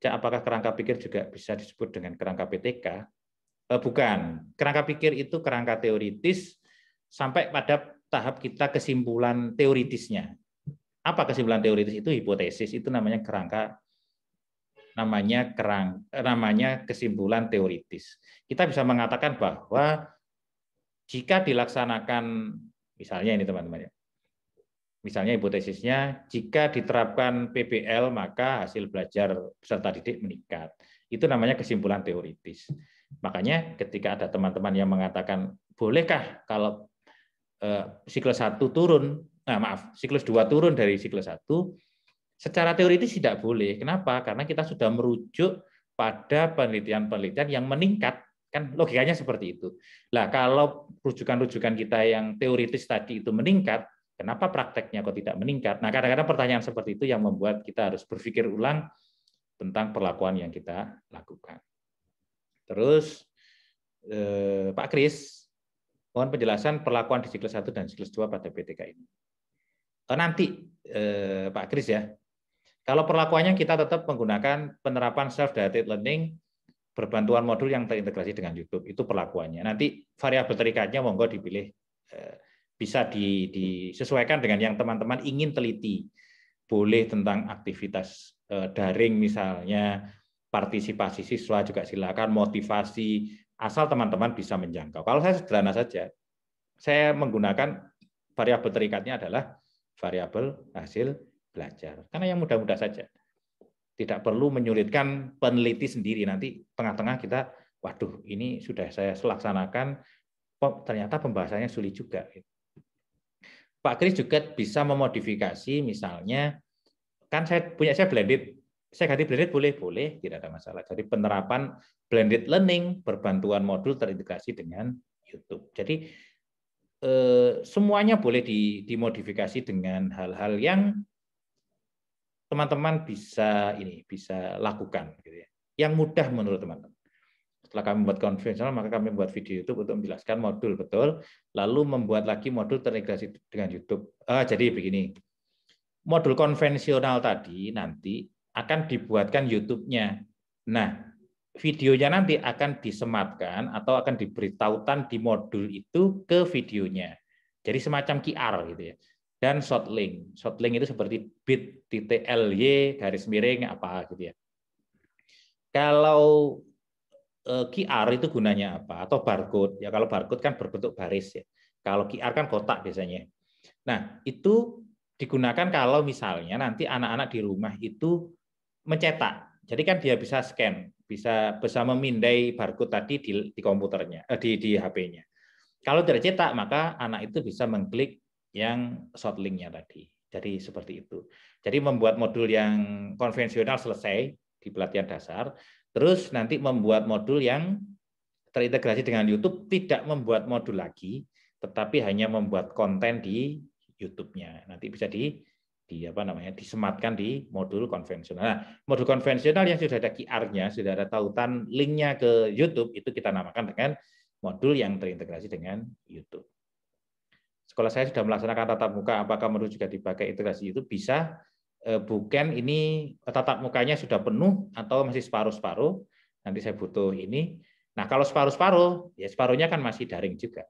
Apakah kerangka pikir juga bisa disebut dengan kerangka PTK? Bukan. Kerangka pikir itu kerangka teoritis sampai pada tahap kita kesimpulan teoritisnya. Apa kesimpulan teoritis itu? Hipotesis. Itu namanya kerangka, namanya kesimpulan teoritis. Kita bisa mengatakan bahwa jika dilaksanakan, misalnya ini teman-teman ya, misalnya hipotesisnya, jika diterapkan PBL maka hasil belajar peserta didik meningkat. Itu namanya kesimpulan teoritis. Makanya ketika ada teman-teman yang mengatakan, bolehkah kalau siklus 1 turun, siklus 2 turun dari siklus 1, secara teoritis tidak boleh. Kenapa? Karena kita sudah merujuk pada penelitian-penelitian yang meningkat. Kan logikanya seperti itu. Nah, kalau rujukan-rujukan kita yang teoritis tadi itu meningkat, kenapa prakteknya kok tidak meningkat? Nah, kadang-kadang pertanyaan seperti itu yang membuat kita harus berpikir ulang tentang perlakuan yang kita lakukan. Terus, Pak Kris, mohon penjelasan perlakuan di siklus 1 dan siklus 2 pada PTK ini. Nanti, Pak Kris ya, kalau perlakuannya kita tetap menggunakan penerapan self-directed learning, berbantuan modul yang terintegrasi dengan YouTube, itu perlakuannya. Nanti variabel terikatnya monggo dipilih, bisa disesuaikan dengan yang teman-teman ingin teliti. Boleh tentang aktivitas daring misalnya, partisipasi siswa juga silakan, motivasi, asal teman-teman bisa menjangkau. Kalau saya sederhana saja, saya menggunakan variabel terikatnya adalah variabel hasil belajar. Karena yang mudah-mudah saja. Tidak perlu menyulitkan peneliti sendiri. Nanti tengah-tengah kita, waduh, ini sudah saya laksanakan, ternyata pembahasannya sulit juga. Pak Kris juga bisa memodifikasi, misalnya, kan saya blended, saya ganti blended boleh, tidak ada masalah. Jadi penerapan blended learning berbantuan modul terintegrasi dengan YouTube. Jadi semuanya boleh dimodifikasi dengan hal-hal yang teman-teman bisa lakukan, gitu ya. Yang mudah menurut teman-teman. Setelah kami membuat konvensional, maka kami membuat video YouTube untuk menjelaskan modul betul, lalu membuat lagi modul terintegrasi dengan YouTube. Jadi begini, modul konvensional tadi nanti akan dibuatkan YouTube-nya. Nah, videonya nanti akan disematkan atau akan diberi tautan di modul itu ke videonya. Jadi semacam QR gitu ya. Dan shortlink. Shortlink itu seperti bit.ly garis miring apa gitu ya. Kalau QR itu gunanya apa? Atau barcode. Ya kalau barcode kan berbentuk baris ya. Kalau QR kan kotak biasanya. Nah, itu digunakan kalau misalnya nanti anak-anak di rumah itu mencetak. Jadi kan dia bisa scan, bisa memindai barcode tadi di komputernya, di HP-nya. Kalau tidak cetak, maka anak itu bisa mengklik yang shortlink-nya tadi. Jadi seperti itu. Jadi membuat modul yang konvensional selesai di pelatihan dasar, terus nanti membuat modul yang terintegrasi dengan YouTube, tidak membuat modul lagi, tetapi hanya membuat konten di YouTube-nya. Nanti bisa disematkan di modul konvensional. Nah, modul konvensional yang sudah ada QR-nya, sudah ada tautan link-nya ke YouTube, itu kita namakan dengan modul yang terintegrasi dengan YouTube. Sekolah saya sudah melaksanakan tatap muka, apakah modul juga dipakai integrasi YouTube? Bisa, bukan ini tatap mukanya sudah penuh atau masih separuh-separuh, nanti saya butuh ini. Nah, kalau separuh-separuh, ya separuhnya kan masih daring juga.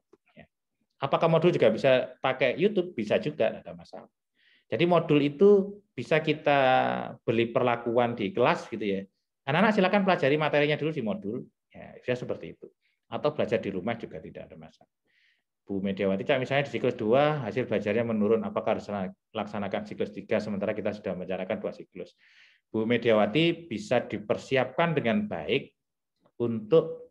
Apakah modul juga bisa pakai YouTube? Bisa juga, tidak ada masalah. Jadi modul itu bisa kita beli perlakuan di kelas gitu ya. Anak-anak silakan pelajari materinya dulu di modul, ya bisa seperti itu. Atau belajar di rumah juga tidak ada masalah. Bu Mediawati, misalnya di siklus 2 hasil belajarnya menurun, apakah harus laksanakan siklus 3 sementara kita sudah menjalankan 2 siklus? Bu Mediawati bisa dipersiapkan dengan baik untuk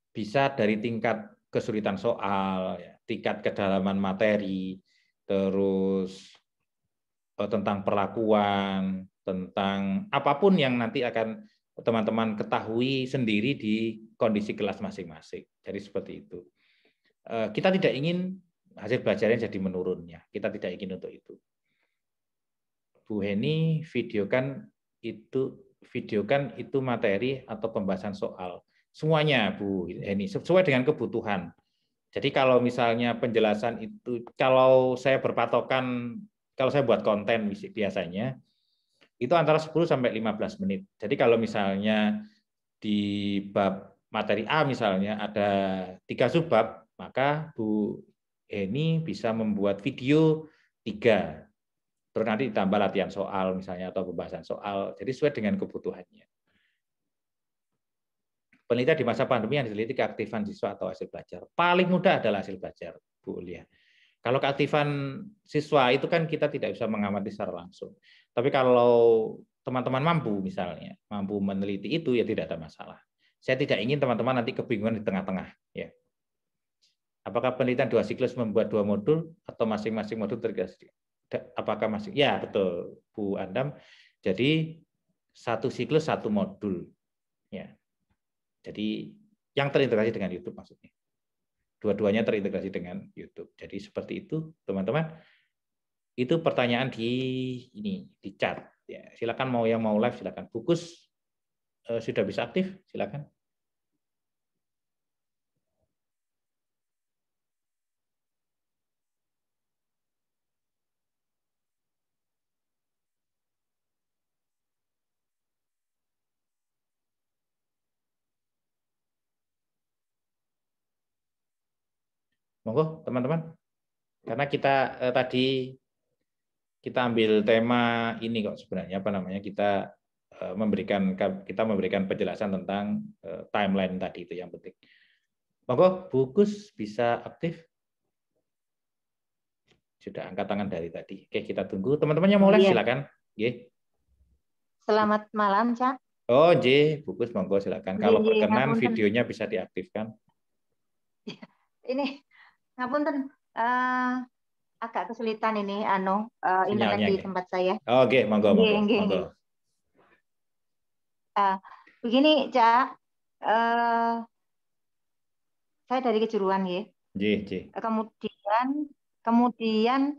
bisa dari tingkat kesulitan soal, tingkat kedalaman materi, terus tentang perlakuan, tentang apapun yang nanti akan teman-teman ketahui sendiri di kondisi kelas masing-masing. Jadi seperti itu. Kita tidak ingin hasil belajarnya jadi menurunnya. Kita tidak ingin untuk itu. Bu Heni, videokan itu materi atau pembahasan soal. Semuanya, Bu Heni, sesuai dengan kebutuhan. Jadi kalau misalnya penjelasan itu, kalau saya berpatokan, kalau saya buat konten biasanya, itu antara 10 sampai 15 menit. Jadi kalau misalnya di bab materi A misalnya ada 3 subbab, maka Bu Eni bisa membuat video 3. Terus nanti ditambah latihan soal misalnya atau pembahasan soal. Jadi sesuai dengan kebutuhannya. Penelitian di masa pandemi yang diteliti keaktifan siswa atau hasil belajar. Paling mudah adalah hasil belajar, Bu Ulia. Kalau keaktifan siswa itu kan kita tidak bisa mengamati secara langsung. Tapi kalau teman-teman mampu misalnya, mampu meneliti itu ya tidak ada masalah. Saya tidak ingin teman-teman nanti kebingungan di tengah-tengah. Ya. Apakah penelitian 2 siklus membuat 2 modul atau masing-masing modul terintegrasi? Apakah masing? Ya betul, Bu Andam. Jadi 1 siklus 1 modul. Ya. Jadi yang terintegrasi dengan YouTube maksudnya. Dua-duanya terintegrasi dengan YouTube. Jadi seperti itu, teman-teman. Itu pertanyaan di chat. Ya, silakan mau live silakan. Bukus sudah bisa aktif, silakan. Monggo teman-teman, karena kita tadi kita ambil tema ini kok sebenarnya kita memberikan penjelasan tentang timeline tadi, itu yang penting. Monggo, Bukus bisa aktif, sudah angkat tangan dari tadi. Oke, kita tunggu. Teman-teman yang mau les silakan. Nggih. Selamat malam, Cak. Oh, J, Bukus, monggo silakan. Kalau berkenan ngapunten. videonya bisa diaktifkan. Ini ngapunten, agak kesulitan ini internet Sinyalnya, di nggih. tempat saya. Oh, oke, monggo. Begini, Cak, saya dari kejuruan ya. Kemudian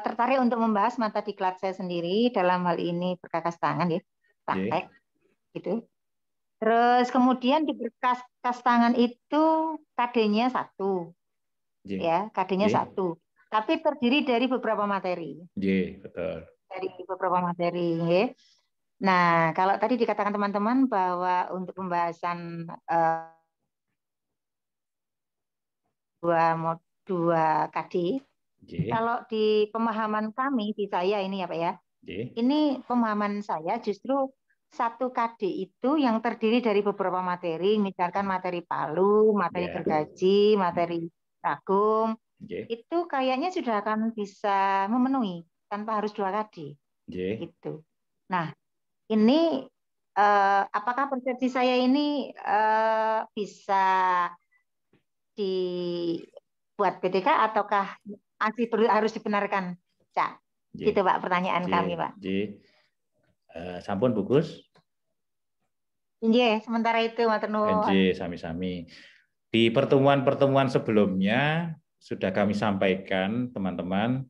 tertarik untuk membahas mata diklat saya sendiri, dalam hal ini berkas tangan ya, praktek gitu. Terus kemudian di berkas tangan itu KD-nya 1. Ya, KD-nya 1. Tapi terdiri dari beberapa materi. Betul. Dari beberapa materi, ya. Nah, kalau tadi dikatakan teman-teman bahwa untuk pembahasan dua KD, kalau di pemahaman kami, di saya ini ya Pak ya, ini pemahaman saya justru 1 KD itu yang terdiri dari beberapa materi, misalkan materi palu, materi gergaji, materi ragum, itu kayaknya sudah akan bisa memenuhi tanpa harus 2 KD. Gitu. Nah, ini apakah persepsi saya ini bisa dibuat PTK ataukah masih harus dibenarkan, Cak? Gitu Pak pertanyaan kami, Pak. Sampun Bukus? Nggih, sementara itu matur nuwun. Sami-sami. Di pertemuan-pertemuan sebelumnya sudah kami sampaikan teman-teman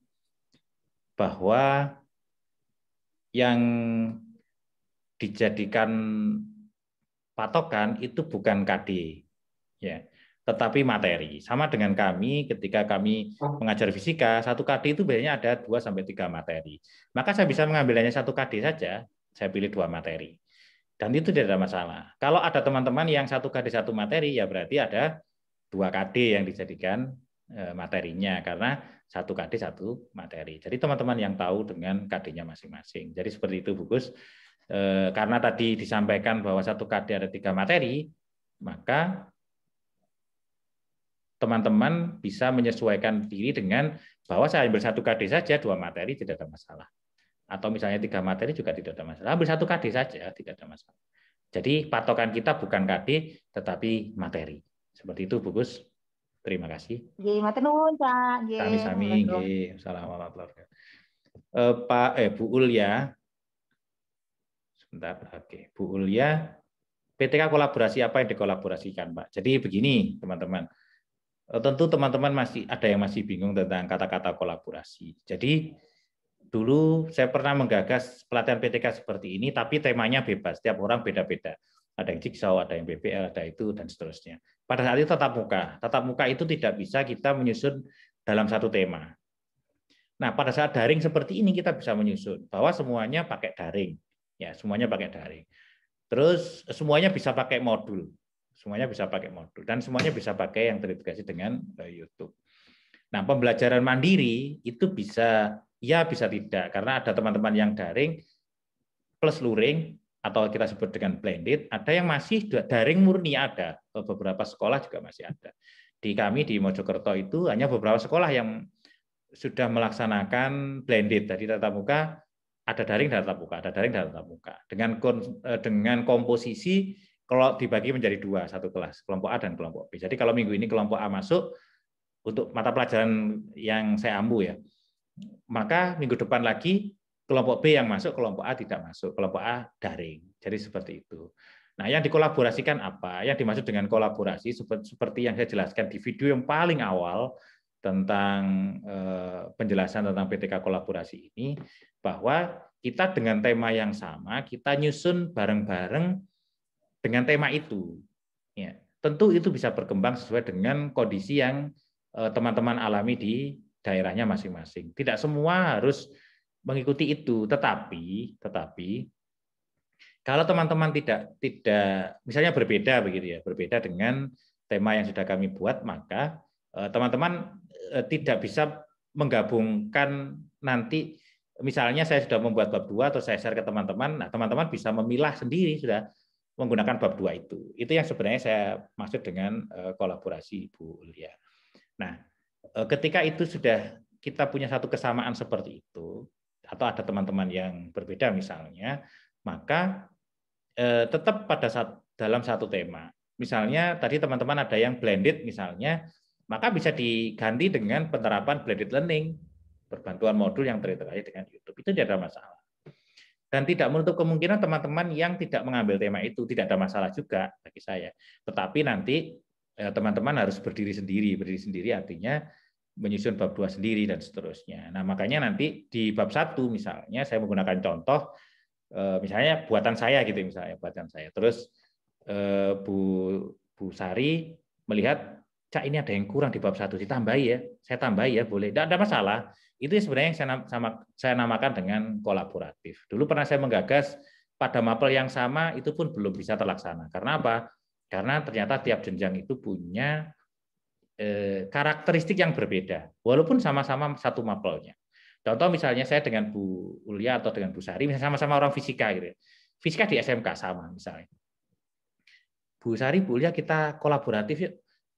bahwa yang dijadikan patokan itu bukan KD, ya, tetapi materi. Sama dengan kami ketika kami mengajar fisika, 1 KD itu biasanya ada 2-3 materi. Maka saya bisa mengambil hanya 1 KD saja, saya pilih 2 materi. Dan itu tidak ada masalah. Kalau ada teman-teman yang 1 KD 1 materi, ya berarti ada 2 KD yang dijadikan materinya, karena 1 KD 1 materi. Jadi teman-teman yang tahu dengan KD-nya masing-masing. Jadi seperti itu, Bukus. Karena tadi disampaikan bahwa 1 KD ada 3 materi, maka teman-teman bisa menyesuaikan diri dengan bahwa saya ambil 1 KD saja, 2 materi tidak ada masalah. Atau misalnya 3 materi juga tidak ada masalah. Ambil 1 KD saja, tidak ada masalah. Jadi patokan kita bukan KD, tetapi materi. Seperti itu, Bukus. Terima kasih. Matur nuwun, Cak. Sami-sami. Assalamualaikum warahmatullahi wabarakatuh. Bu Ulya. Sebentar. Oke, Bu Ulya. PTK kolaborasi apa yang dikolaborasikan, Pak? Jadi begini, teman-teman. Tentu teman-teman ada yang masih bingung tentang kata-kata kolaborasi. Jadi dulu saya pernah menggagas pelatihan PTK seperti ini, tapi temanya bebas. Setiap orang beda-beda. Ada yang jigsaw, ada yang BPL, ada itu, dan seterusnya. Pada saat itu tatap muka. Tatap muka itu tidak bisa kita menyusun dalam 1 tema. Nah, pada saat daring seperti ini kita bisa menyusun bahwa semuanya pakai daring. Ya, semuanya pakai daring. Terus semuanya bisa pakai modul. Semuanya bisa pakai modul. Dan semuanya bisa pakai yang terintegrasi dengan YouTube. Nah, pembelajaran mandiri itu bisa, ya bisa tidak. Karena ada teman-teman yang daring plus luring, atau kita sebut dengan blended, ada yang masih daring murni, ada. Beberapa sekolah juga masih ada. Di kami di Mojokerto itu hanya beberapa sekolah yang sudah melaksanakan blended. Jadi tatap muka, ada daring dan tatap muka, ada daring dan tatap muka. Dengan komposisi kalau dibagi menjadi 2, 1 kelas, kelompok A dan kelompok B. Jadi kalau minggu ini kelompok A masuk untuk mata pelajaran yang saya ambu ya, maka minggu depan lagi kelompok B yang masuk, kelompok A tidak masuk, kelompok A daring. Jadi seperti itu. Nah, yang dikolaborasikan apa? Yang dimaksud dengan kolaborasi seperti yang saya jelaskan di video yang paling awal tentang penjelasan tentang PTK kolaborasi ini, bahwa kita dengan tema yang sama, kita nyusun bareng-bareng dengan tema itu. Ya, tentu itu bisa berkembang sesuai dengan kondisi yang teman-teman alami di daerahnya masing-masing. Tidak semua harus mengikuti itu, tetapi kalau teman-teman tidak misalnya berbeda begitu ya, berbeda dengan tema yang sudah kami buat, maka teman-teman tidak bisa menggabungkan nanti. Misalnya saya sudah membuat bab 2 atau saya share ke teman-teman, nah teman-teman bisa memilah sendiri sudah menggunakan bab 2 itu. Itu yang sebenarnya saya maksud dengan kolaborasi, Bu Ulya. Nah, ketika itu sudah kita punya satu kesamaan seperti itu, atau ada teman-teman yang berbeda misalnya, maka tetap dalam satu tema. Misalnya tadi teman-teman ada yang blended misalnya, maka bisa diganti dengan penerapan blended learning, perbantuan modul yang terintegrasi dengan YouTube. Itu tidak ada masalah. Dan tidak menutup kemungkinan teman-teman yang tidak mengambil tema itu, tidak ada masalah juga bagi saya. Tetapi nanti teman-teman harus berdiri sendiri. Berdiri sendiri artinya menyusun bab 2 sendiri dan seterusnya. Nah, makanya nanti di bab 1 misalnya saya menggunakan contoh misalnya buatan saya gitu misalnya, buatan saya. Terus Bu Sari melihat, Cak ini ada yang kurang di bab 1, ditambahi ya. Saya tambahi ya, boleh. Tidak ada masalah. Itu sebenarnya yang saya namakan dengan kolaboratif. Dulu pernah saya menggagas pada mapel yang sama, itu pun belum bisa terlaksana. Karena apa? Karena ternyata tiap jenjang itu punya karakteristik yang berbeda, walaupun sama-sama satu mapelnya. Contoh misalnya saya dengan Bu Ulia atau dengan Bu Sari, misalnya sama-sama orang fisika, gitu. Fisika di SMK sama misalnya. Bu Sari, Bu Ulia, kita kolaboratif yuk.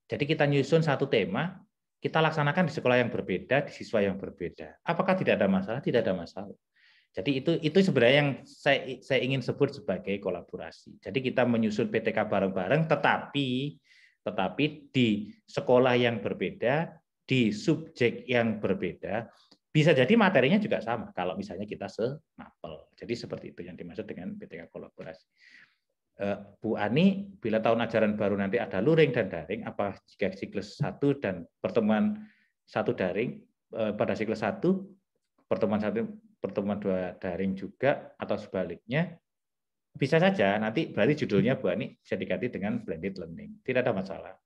Jadi kita nyusun satu tema, kita laksanakan di sekolah yang berbeda, di siswa yang berbeda. Apakah tidak ada masalah? Tidak ada masalah. Jadi itu sebenarnya yang saya ingin sebut sebagai kolaborasi. Jadi kita menyusun PTK bareng-bareng, tetapi di sekolah yang berbeda, di subjek yang berbeda, bisa jadi materinya juga sama kalau misalnya kita semapel. Jadi seperti itu yang dimaksud dengan PTK kolaborasi. Bu Ani, bila tahun ajaran baru nanti ada luring dan daring, apa jika siklus 1 dan pertemuan 1 daring, pada siklus 1, pertemuan 2 daring juga, atau sebaliknya, bisa saja nanti berarti judulnya Bu Ani bisa diganti dengan blended learning. Tidak ada masalah.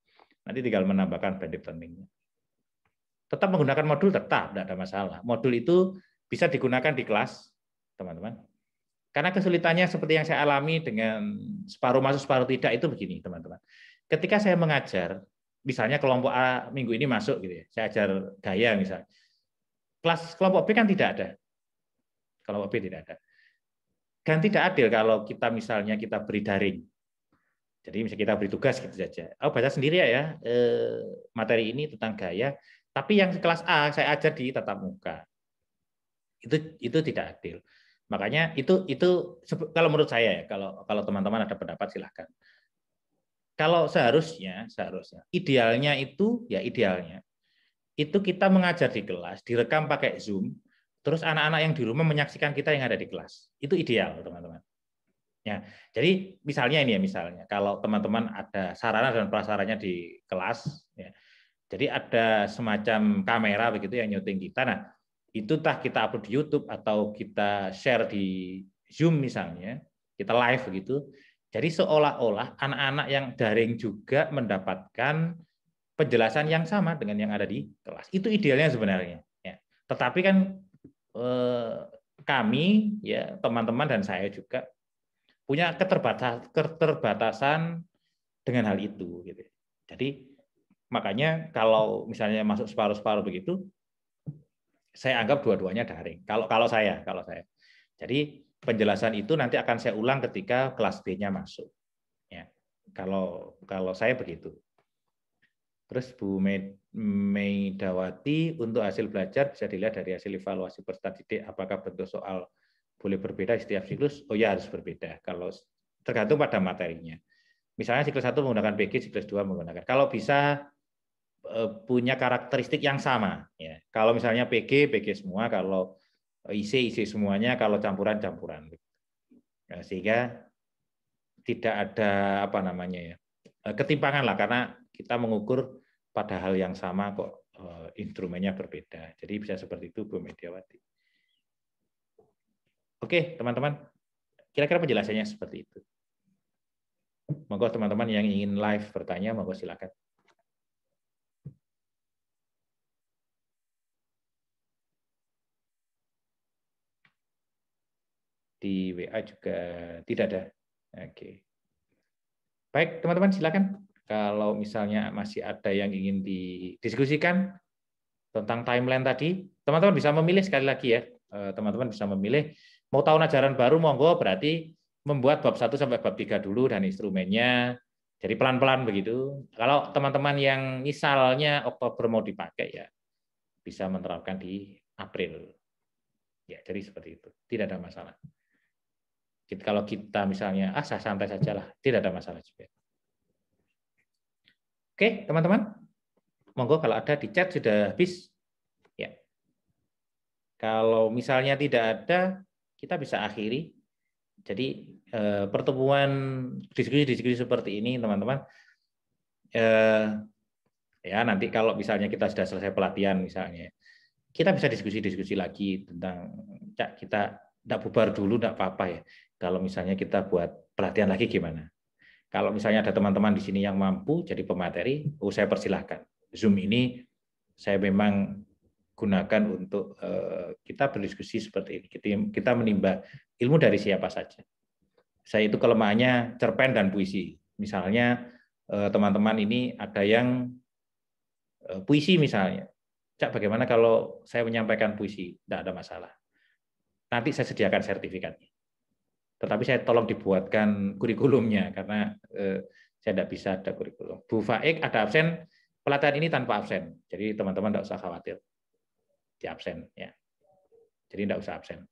Nanti tinggal menambahkan blended learning-nya. Tetap menggunakan modul, tetap tidak ada masalah. Modul itu bisa digunakan di kelas, teman-teman. Karena kesulitannya seperti yang saya alami dengan separuh masuk, separuh tidak itu begini, teman-teman. Ketika saya mengajar, misalnya kelompok A minggu ini masuk, gitu ya, saya ajar gaya misalnya. Kelas kelompok B kan tidak ada. Kelompok B tidak ada. Dan tidak adil kalau kita misalnya kita beri daring. Jadi misalnya kita beri tugas gitu saja. Oh, baca sendiri ya, materi ini tentang gaya. Tapi yang kelas A saya ajar di tatap muka. Itu tidak adil. Makanya itu kalau menurut saya ya, kalau teman-teman ada pendapat silahkan. Kalau seharusnya idealnya itu kita mengajar di kelas, direkam pakai Zoom, terus anak-anak yang di rumah menyaksikan kita yang ada di kelas. Itu ideal, teman-teman. Ya, jadi misalnya kalau teman-teman ada sarana dan prasarannya di kelas, ya, jadi ada semacam kamera begitu yang nyuting kita. Nah, itu entah kita upload di YouTube atau kita share di Zoom misalnya, kita live begitu. Jadi seolah-olah anak-anak yang daring juga mendapatkan penjelasan yang sama dengan yang ada di kelas. Itu idealnya sebenarnya. Ya. Tetapi kan kami, ya teman-teman dan saya juga punya keterbatasan dengan hal itu. Gitu. Jadi makanya kalau misalnya masuk separuh-separuh begitu, saya anggap dua-duanya daring. Kalau saya. Jadi penjelasan itu nanti akan saya ulang ketika kelas B-nya masuk. Ya. Kalau saya begitu. Terus Bu Meidawati, untuk hasil belajar bisa dilihat dari hasil evaluasi peserta didik, apakah bentuk soal boleh berbeda setiap siklus? Oh ya, harus berbeda. Kalau tergantung pada materinya. Misalnya siklus 1 menggunakan PG, siklus 2 menggunakan. Kalau bisa punya karakteristik yang sama. Ya. Kalau misalnya PG semua, kalau IC semuanya, kalau campuran. Ya, sehingga tidak ada ketimpangan lah, karena kita mengukur pada hal yang sama kok instrumennya berbeda. Jadi bisa seperti itu, Bu Mediawati. Oke, teman-teman. Kira-kira penjelasannya seperti itu. Monggo teman-teman yang ingin live bertanya, monggo silakan. Di WA juga tidak ada. Oke. Baik, teman-teman silakan. Kalau misalnya masih ada yang ingin didiskusikan tentang timeline tadi, teman-teman bisa memilih sekali lagi ya. Teman-teman bisa memilih mau tahun ajaran baru, monggo, berarti membuat bab 1 sampai bab 3 dulu dan instrumennya. Jadi pelan-pelan begitu. Kalau teman-teman yang misalnya Oktober mau dipakai ya, bisa menerapkan di April. Ya, jadi seperti itu. Tidak ada masalah. Kalau kita misalnya santai saja lah, tidak ada masalah juga. Oke, teman-teman. Monggo kalau ada di chat sudah habis. Ya. Kalau misalnya tidak ada, kita bisa akhiri. Jadi pertemuan diskusi-diskusi seperti ini, teman-teman. Ya, nanti kalau misalnya kita sudah selesai pelatihan misalnya, kita bisa diskusi-diskusi lagi tentang kita tidak bubar dulu, tidak apa-apa ya. Kalau misalnya kita buat pelatihan lagi gimana? Kalau misalnya ada teman-teman di sini yang mampu jadi pemateri, saya persilahkan. Zoom ini saya memang gunakan untuk kita berdiskusi seperti ini. Kita menimba ilmu dari siapa saja. Saya itu kelemahannya cerpen dan puisi. Misalnya teman-teman ini ada yang puisi misalnya. Cak, bagaimana kalau saya menyampaikan puisi? Tidak ada masalah. Nanti saya sediakan sertifikatnya. Tetapi saya tolong dibuatkan kurikulumnya, karena saya tidak bisa ada kurikulum. Bu Faik ada absen, pelatihan ini tanpa absen. Jadi teman-teman tidak usah khawatir. Di absen. Ya. Jadi tidak usah absen.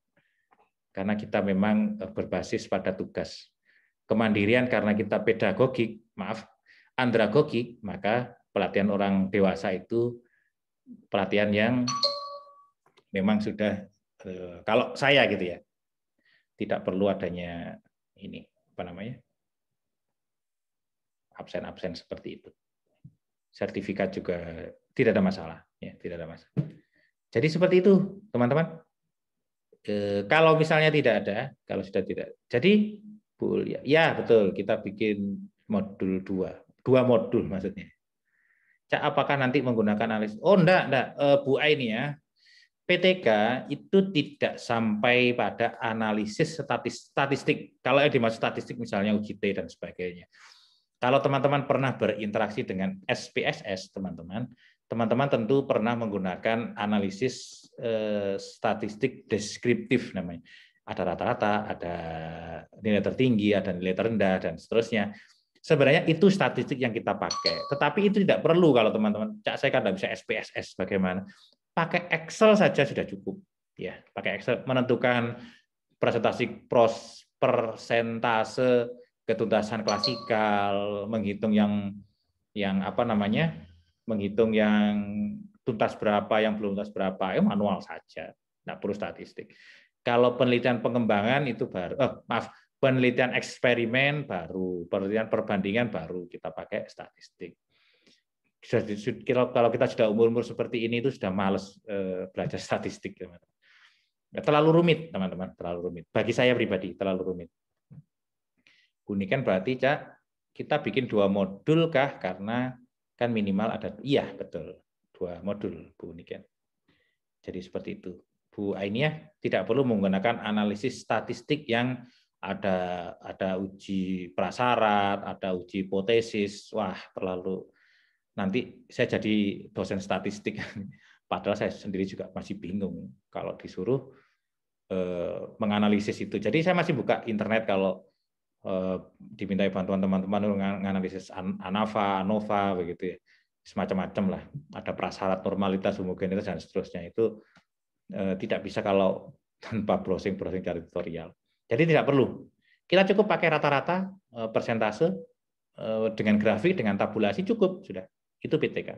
Karena kita memang berbasis pada tugas. Kemandirian karena kita pedagogik, andragogik, maka pelatihan orang dewasa itu pelatihan yang memang sudah, kalau saya gitu ya, tidak perlu adanya ini, apa namanya, absen-absen seperti itu. Sertifikat juga tidak ada masalah, ya, tidak ada masalah. Jadi seperti itu, teman-teman. Kalau misalnya tidak ada, kalau sudah tidak, jadi ya betul, kita bikin modul dua modul maksudnya. Apakah nanti menggunakan analisis? Oh, enggak. Bu Aini ya. PTK itu tidak sampai pada analisis statistik. Kalau yang dimaksud statistik misalnya uji T dan sebagainya. Kalau teman-teman pernah berinteraksi dengan SPSS, teman-teman tentu pernah menggunakan analisis statistik deskriptif namanya. Ada rata-rata, ada nilai tertinggi, ada nilai terendah, dan seterusnya. Sebenarnya itu statistik yang kita pakai, tetapi itu tidak perlu kalau teman-teman. Saya kan tidak bisa SPSS, bagaimana? Pakai Excel saja sudah cukup. Ya, pakai Excel menentukan persentase ketuntasan klasikal, menghitung yang apa namanya, menghitung yang tuntas berapa, yang belum tuntas berapa, manual saja, tidak perlu statistik. Kalau penelitian pengembangan itu baru, penelitian eksperimen baru, penelitian perbandingan baru kita pakai statistik. Kalau kita sudah umur-umur seperti ini itu sudah males belajar statistik, teman-teman. Terlalu rumit, teman-teman, terlalu rumit. Bagi saya pribadi terlalu rumit. Bu Niken berarti kita bikin 2 modul kah? Karena kan minimal ada, iya betul, 2 modul Bu Niken. Jadi seperti itu. Bu Ainia tidak perlu menggunakan analisis statistik yang ada uji prasyarat, ada uji hipotesis. Wah, terlalu, nanti saya jadi dosen statistik. Padahal saya sendiri juga masih bingung kalau disuruh menganalisis itu. Jadi saya masih buka internet kalau dimintai bantuan teman-teman menganalisis ANOVA begitu ya. Semacam-macam lah. Ada prasyarat, normalitas, homogenitas dan seterusnya. Itu tidak bisa kalau tanpa browsing cari tutorial. Jadi tidak perlu. Kita cukup pakai rata-rata persentase dengan grafik, dengan tabulasi cukup sudah. Itu PTK.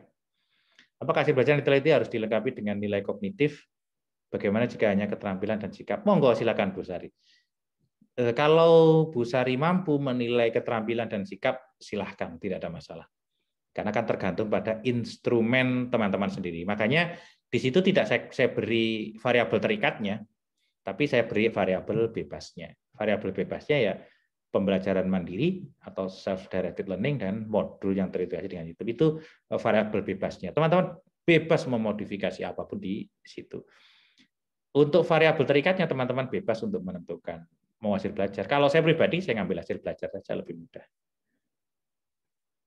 Apakah hasil belajar diteliti harus dilengkapi dengan nilai kognitif? Bagaimana jika hanya keterampilan dan sikap? Monggo silakan Bu Sari. Kalau Bu Sari mampu menilai keterampilan dan sikap, silahkan, tidak ada masalah. Karena kan tergantung pada instrumen teman-teman sendiri. Makanya di situ tidak saya beri variabel terikatnya, tapi saya beri variabel bebasnya. Variabel bebasnya ya pembelajaran mandiri atau self-directed learning dan modul yang terintegrasi dengan YouTube. Itu variabel bebasnya. Teman-teman bebas memodifikasi apapun di situ. Untuk variabel terikatnya teman-teman bebas untuk menentukan mau hasil belajar. Kalau saya pribadi, saya ngambil hasil belajar saja lebih mudah.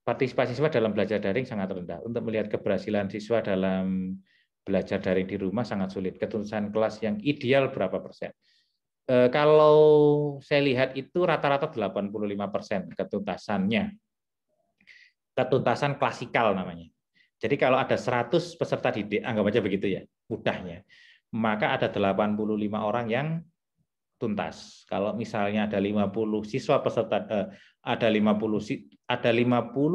Partisipasi siswa dalam belajar daring sangat rendah. Untuk melihat keberhasilan siswa dalam belajar daring di rumah sangat sulit. Ketuntasan kelas yang ideal berapa persen? Kalau saya lihat itu rata-rata 85% ketuntasannya. Ketuntasan klasikal namanya. Jadi kalau ada 100 peserta didik, anggap aja begitu ya, mudahnya. Maka ada 85 orang yang tuntas. Kalau misalnya ada 50 siswa peserta ada 50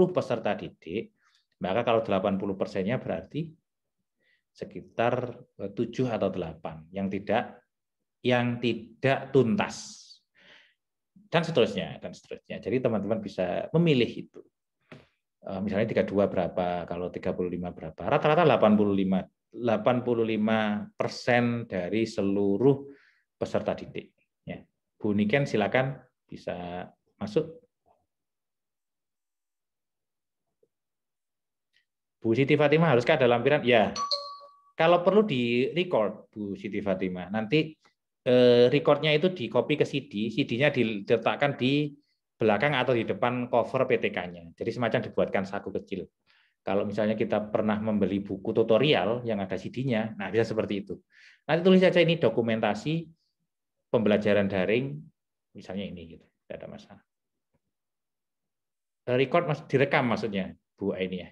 peserta didik, maka kalau 80%-nya berarti sekitar 7 atau 8 yang tidak tuntas. Dan seterusnya. Jadi teman-teman bisa memilih itu. Misalnya 32 berapa, kalau 35 berapa. Rata-rata 85% dari seluruh peserta didik. Ya. Bu Niken silakan bisa masuk. Bu Siti Fatimah haruskah ada lampiran? Ya. Kalau perlu di record Bu Siti Fatimah. Nanti recordnya itu di copy ke CD, CD-nya diletakkan di belakang atau di depan cover PTK-nya. Jadi semacam dibuatkan saku kecil. Kalau misalnya kita pernah membeli buku tutorial yang ada CD-nya, nah bisa seperti itu. Nanti tulis saja ini dokumentasi pembelajaran daring, misalnya ini gitu, tidak ada masalah. Record direkam maksudnya, Bu Aini ya.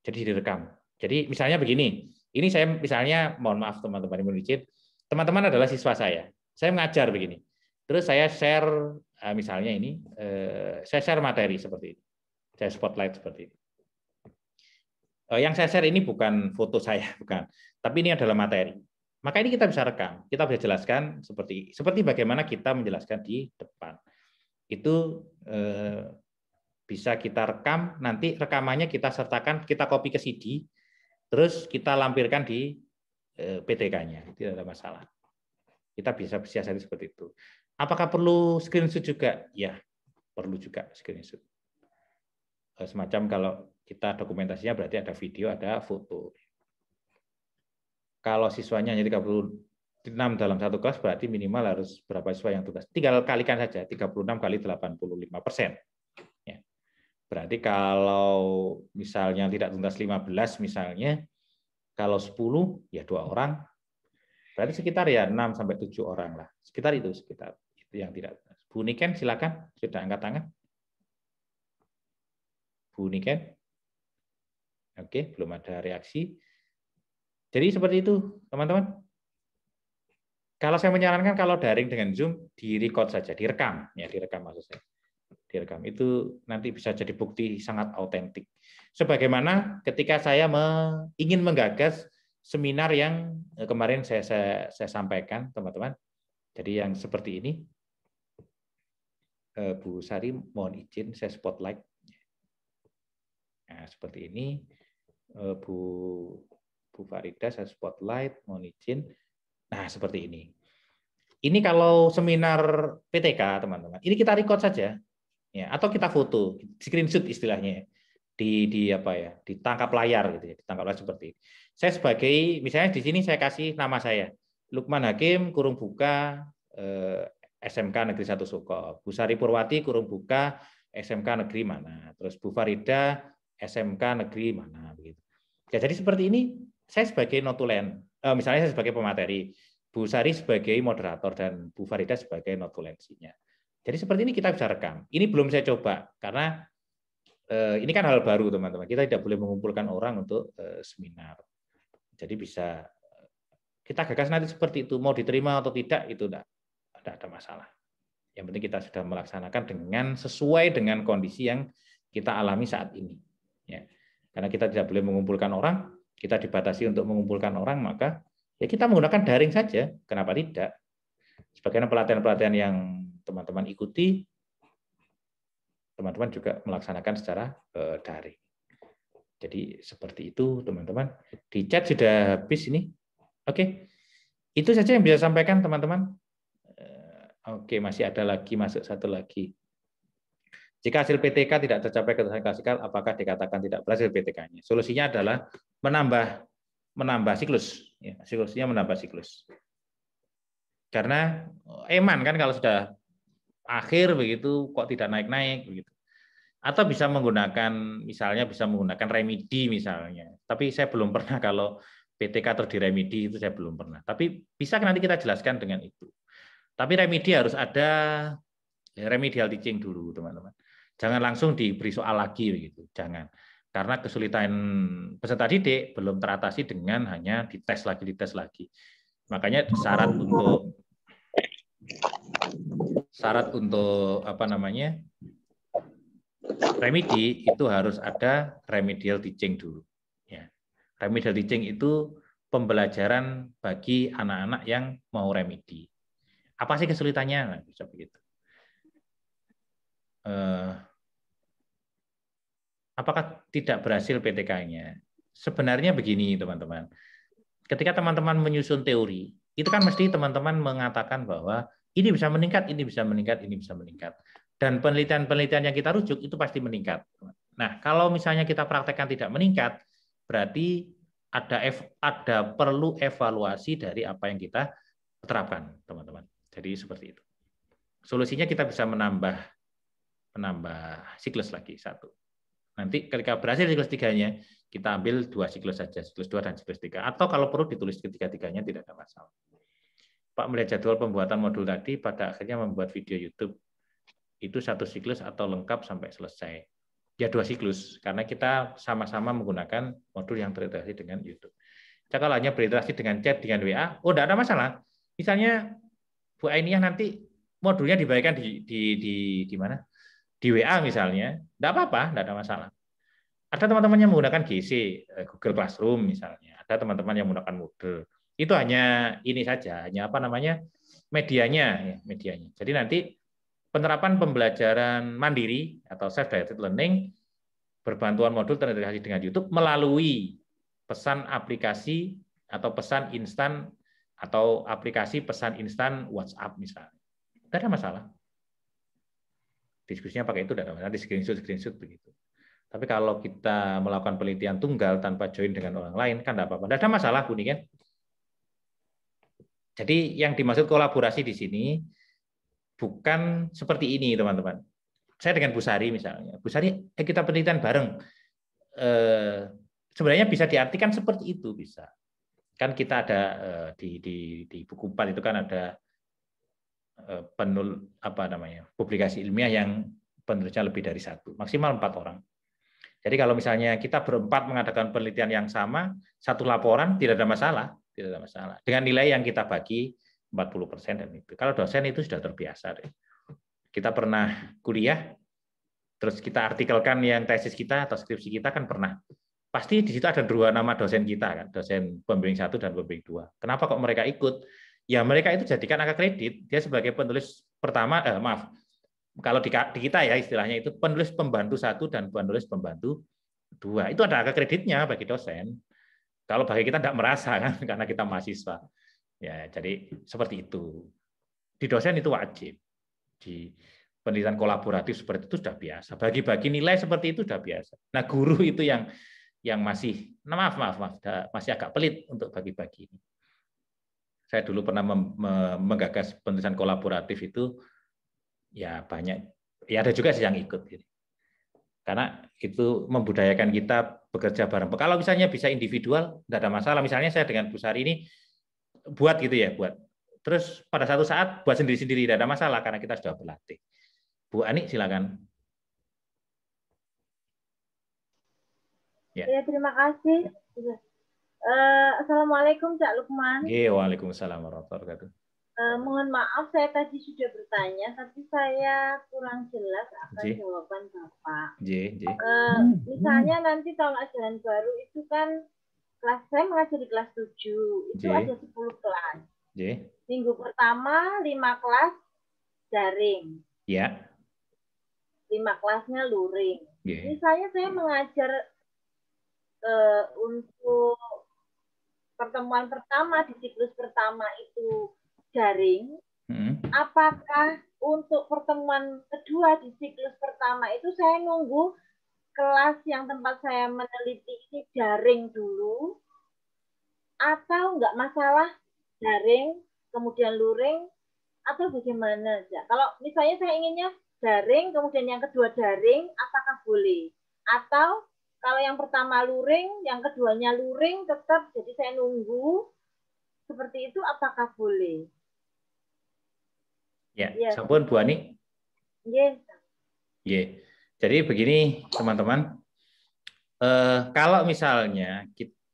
Jadi direkam. Jadi misalnya begini, ini saya misalnya, mohon maaf teman-teman yang izin, teman-teman adalah siswa saya mengajar begini. Terus saya share, misalnya ini, saya share materi seperti ini, saya spotlight seperti ini. Yang saya share ini bukan foto saya, bukan, tapi ini adalah materi. Maka ini kita bisa rekam, kita bisa jelaskan seperti bagaimana kita menjelaskan di depan. Itu bisa kita rekam, nanti rekamannya kita sertakan, kita copy ke CD, terus kita lampirkan di PTK-nya, tidak ada masalah. Kita bisa siasati seperti itu. Apakah perlu screenshot juga? Ya, perlu juga screenshot. Semacam kalau kita dokumentasinya berarti ada video, ada foto. Kalau siswanya hanya 36 dalam satu kelas, berarti minimal harus berapa siswa yang tugas. Tinggal kalikan saja, 36 kali 85%. Ya. Berarti kalau misalnya tidak tuntas 15 misalnya, kalau 10 ya 2 orang, berarti sekitar ya 6 sampai 7 orang lah. Sekitar itu yang tidak. Bu Niken silakan, sudah angkat tangan. Bu Niken. Oke, belum ada reaksi. Jadi seperti itu, teman-teman. Kalau saya menyarankan kalau daring dengan Zoom di-record saja, direkam, ya direkam maksud saya. Direkam itu nanti bisa jadi bukti sangat autentik. Sebagaimana ketika saya ingin menggagas seminar yang kemarin saya sampaikan, teman-teman. Jadi yang seperti ini, Bu Sari mohon izin saya spotlight. Nah, seperti ini, Bu Farida saya spotlight, mohon izin. Nah, seperti ini. Ini kalau seminar PTK, teman-teman. Ini kita record saja. Ya, atau kita foto, screenshot istilahnya, ditangkap layar gitu ya, ditangkap layar seperti ini. Saya sebagai, misalnya di sini saya kasih nama saya, Lukman Hakim kurung buka SMK Negeri 1 Soko, Bu Sari Purwati kurung buka SMK Negeri mana, terus Bu Farida SMK Negeri mana begitu. Ya, jadi seperti ini saya sebagai notulen, misalnya saya sebagai pemateri, Bu Sari sebagai moderator dan Bu Farida sebagai notulensinya. Jadi seperti ini kita bisa rekam. Ini belum saya coba karena ini kan hal baru teman-teman. Kita tidak boleh mengumpulkan orang untuk seminar. Jadi bisa kita gagas nanti seperti itu. Mau diterima atau tidak itu tidak ada masalah. Yang penting kita sudah melaksanakan sesuai dengan kondisi yang kita alami saat ini. Ya. Karena kita tidak boleh mengumpulkan orang, kita dibatasi untuk mengumpulkan orang, maka ya kita menggunakan daring saja. Kenapa tidak? Sebagaimana pelatihan-pelatihan yang teman-teman ikuti, teman-teman juga melaksanakan secara daring. Jadi seperti itu, teman-teman. Di chat sudah habis ini. Oke. Itu saja yang bisa sampaikan, teman-teman. Oke, masih ada lagi, masuk satu lagi. Jika hasil PTK tidak tercapai ketuntasan klasikal, apakah dikatakan tidak berhasil PTK-nya? Solusinya adalah menambah siklus. Ya, siklusnya menambah siklus. Karena eman kan kalau sudah akhir begitu kok tidak naik-naik begitu. Atau bisa menggunakan remedi misalnya. Tapi saya belum pernah kalau PTK terus di remedi itu saya belum pernah. Tapi bisa nanti kita jelaskan dengan itu. Tapi remedi harus ada remedial teaching dulu, teman-teman. Jangan langsung diberi soal lagi begitu, jangan. Karena kesulitan peserta didik belum teratasi dengan hanya dites lagi. Makanya syarat untuk apa namanya remedi itu harus ada remedial teaching dulu. Ya. Remedial teaching itu pembelajaran bagi anak-anak yang mau remedi. Apa sih kesulitannya? Nah, bisa begitu. Apakah tidak berhasil PTK-nya? Sebenarnya begini, teman-teman. Ketika teman-teman menyusun teori, itu kan mesti teman-teman mengatakan bahwa ini bisa meningkat, ini bisa meningkat, ini bisa meningkat. Dan penelitian-penelitian yang kita rujuk itu pasti meningkat. Nah, kalau misalnya kita praktekkan tidak meningkat, berarti ada perlu evaluasi dari apa yang kita terapkan, teman-teman. Jadi seperti itu. Solusinya kita bisa menambah siklus lagi satu. Nanti ketika berhasil siklus 3-nya, kita ambil 2 siklus saja, siklus 2 dan siklus 3. Atau kalau perlu ditulis ketiga-tiganya tidak ada masalah. Pak melihat jadwal pembuatan modul tadi, pada akhirnya membuat video YouTube. Itu 1 siklus atau lengkap sampai selesai. Ya 2 siklus, karena kita sama-sama menggunakan modul yang terintegrasi dengan YouTube. Kalau hanya berinteraksi dengan chat, dengan WA, tidak ada masalah. Misalnya, Bu Ainiyah nanti modulnya dibagikan di mana? Di WA misalnya, tidak apa-apa, tidak ada masalah. Ada teman-teman yang menggunakan GC, Google Classroom misalnya, ada teman-teman yang menggunakan Moodle. Itu hanya ini saja, hanya apa namanya medianya. Jadi nanti penerapan pembelajaran mandiri atau self-directed learning berbantuan modul terintegrasi dengan YouTube melalui pesan aplikasi atau pesan instan atau aplikasi pesan instan WhatsApp misalnya. Tidak ada masalah. Diskusinya pakai itu tidak ada masalah, di screenshot begitu. Tapi kalau kita melakukan penelitian tunggal tanpa join dengan orang lain, kan tidak apa-apa. Tidak ada masalah, Bu Niken. Jadi yang dimaksud kolaborasi di sini bukan seperti ini, teman-teman. Saya dengan Bu Sari misalnya. Bu Sari, kita penelitian bareng. Sebenarnya bisa diartikan seperti itu, bisa. Kan kita ada di buku 4 itu kan ada publikasi ilmiah yang penulisnya lebih dari 1, maksimal 4 orang. Jadi kalau misalnya kita berempat mengadakan penelitian yang sama, 1 laporan tidak ada masalah, dengan nilai yang kita bagi 40% dan itu. Kalau dosen itu sudah terbiasa deh. Kita pernah kuliah, terus kita artikelkan yang tesis kita atau skripsi kita kan pernah. Pasti di situ ada 2 nama dosen kita kan, dosen pembimbing 1 dan pembimbing 2. Kenapa kok mereka ikut? Ya mereka itu jadikan angka kredit, dia sebagai penulis pertama, kalau di kita ya istilahnya itu penulis pembantu 1 dan penulis pembantu 2. Itu ada angka kreditnya bagi dosen. Kalau bagi kita tidak merasa kan, karena kita mahasiswa. Ya, jadi seperti itu. Di dosen itu wajib. Di penelitian kolaboratif seperti itu sudah biasa. Bagi-bagi nilai seperti itu sudah biasa. Nah, guru itu yang masih, maaf, masih agak pelit untuk bagi-bagi ini. Saya dulu pernah menggagas penelitian kolaboratif itu, ya banyak, ya ada juga sih yang ikut. Karena itu membudayakan kita bekerja bareng. Kalau misalnya bisa individual, tidak ada masalah. Misalnya saya dengan Bu Sari ini buat gitu ya, buat. Terus pada satu saat buat sendiri-sendiri, tidak ada masalah karena kita sudah berlatih. Bu Ani, silakan. Ya, terima kasih. Assalamualaikum Cak Lukman. Waalaikumsalam warahmatullahi wabarakatuh. Mohon maaf saya tadi sudah bertanya, tapi saya kurang jelas akan jawaban Bapak. Misalnya nanti tahun ajaran baru itu kan saya mengajar di kelas 7, itu ada 10 kelas. Minggu pertama 5 kelas daring. 5 kelasnya luring. Misalnya saya mengajar untuk pertemuan pertama di siklus pertama itu daring, apakah untuk pertemuan kedua di siklus pertama itu saya nunggu kelas yang tempat saya meneliti ini daring dulu, atau nggak masalah daring, kemudian luring, atau bagaimana? Kalau misalnya saya inginnya daring, kemudian yang kedua daring, apakah boleh? Atau kalau yang pertama luring, yang keduanya luring tetap, jadi saya nunggu seperti itu, apakah boleh? Ya, sampun Bu Ani. Jadi begini teman-teman, Kalau misalnya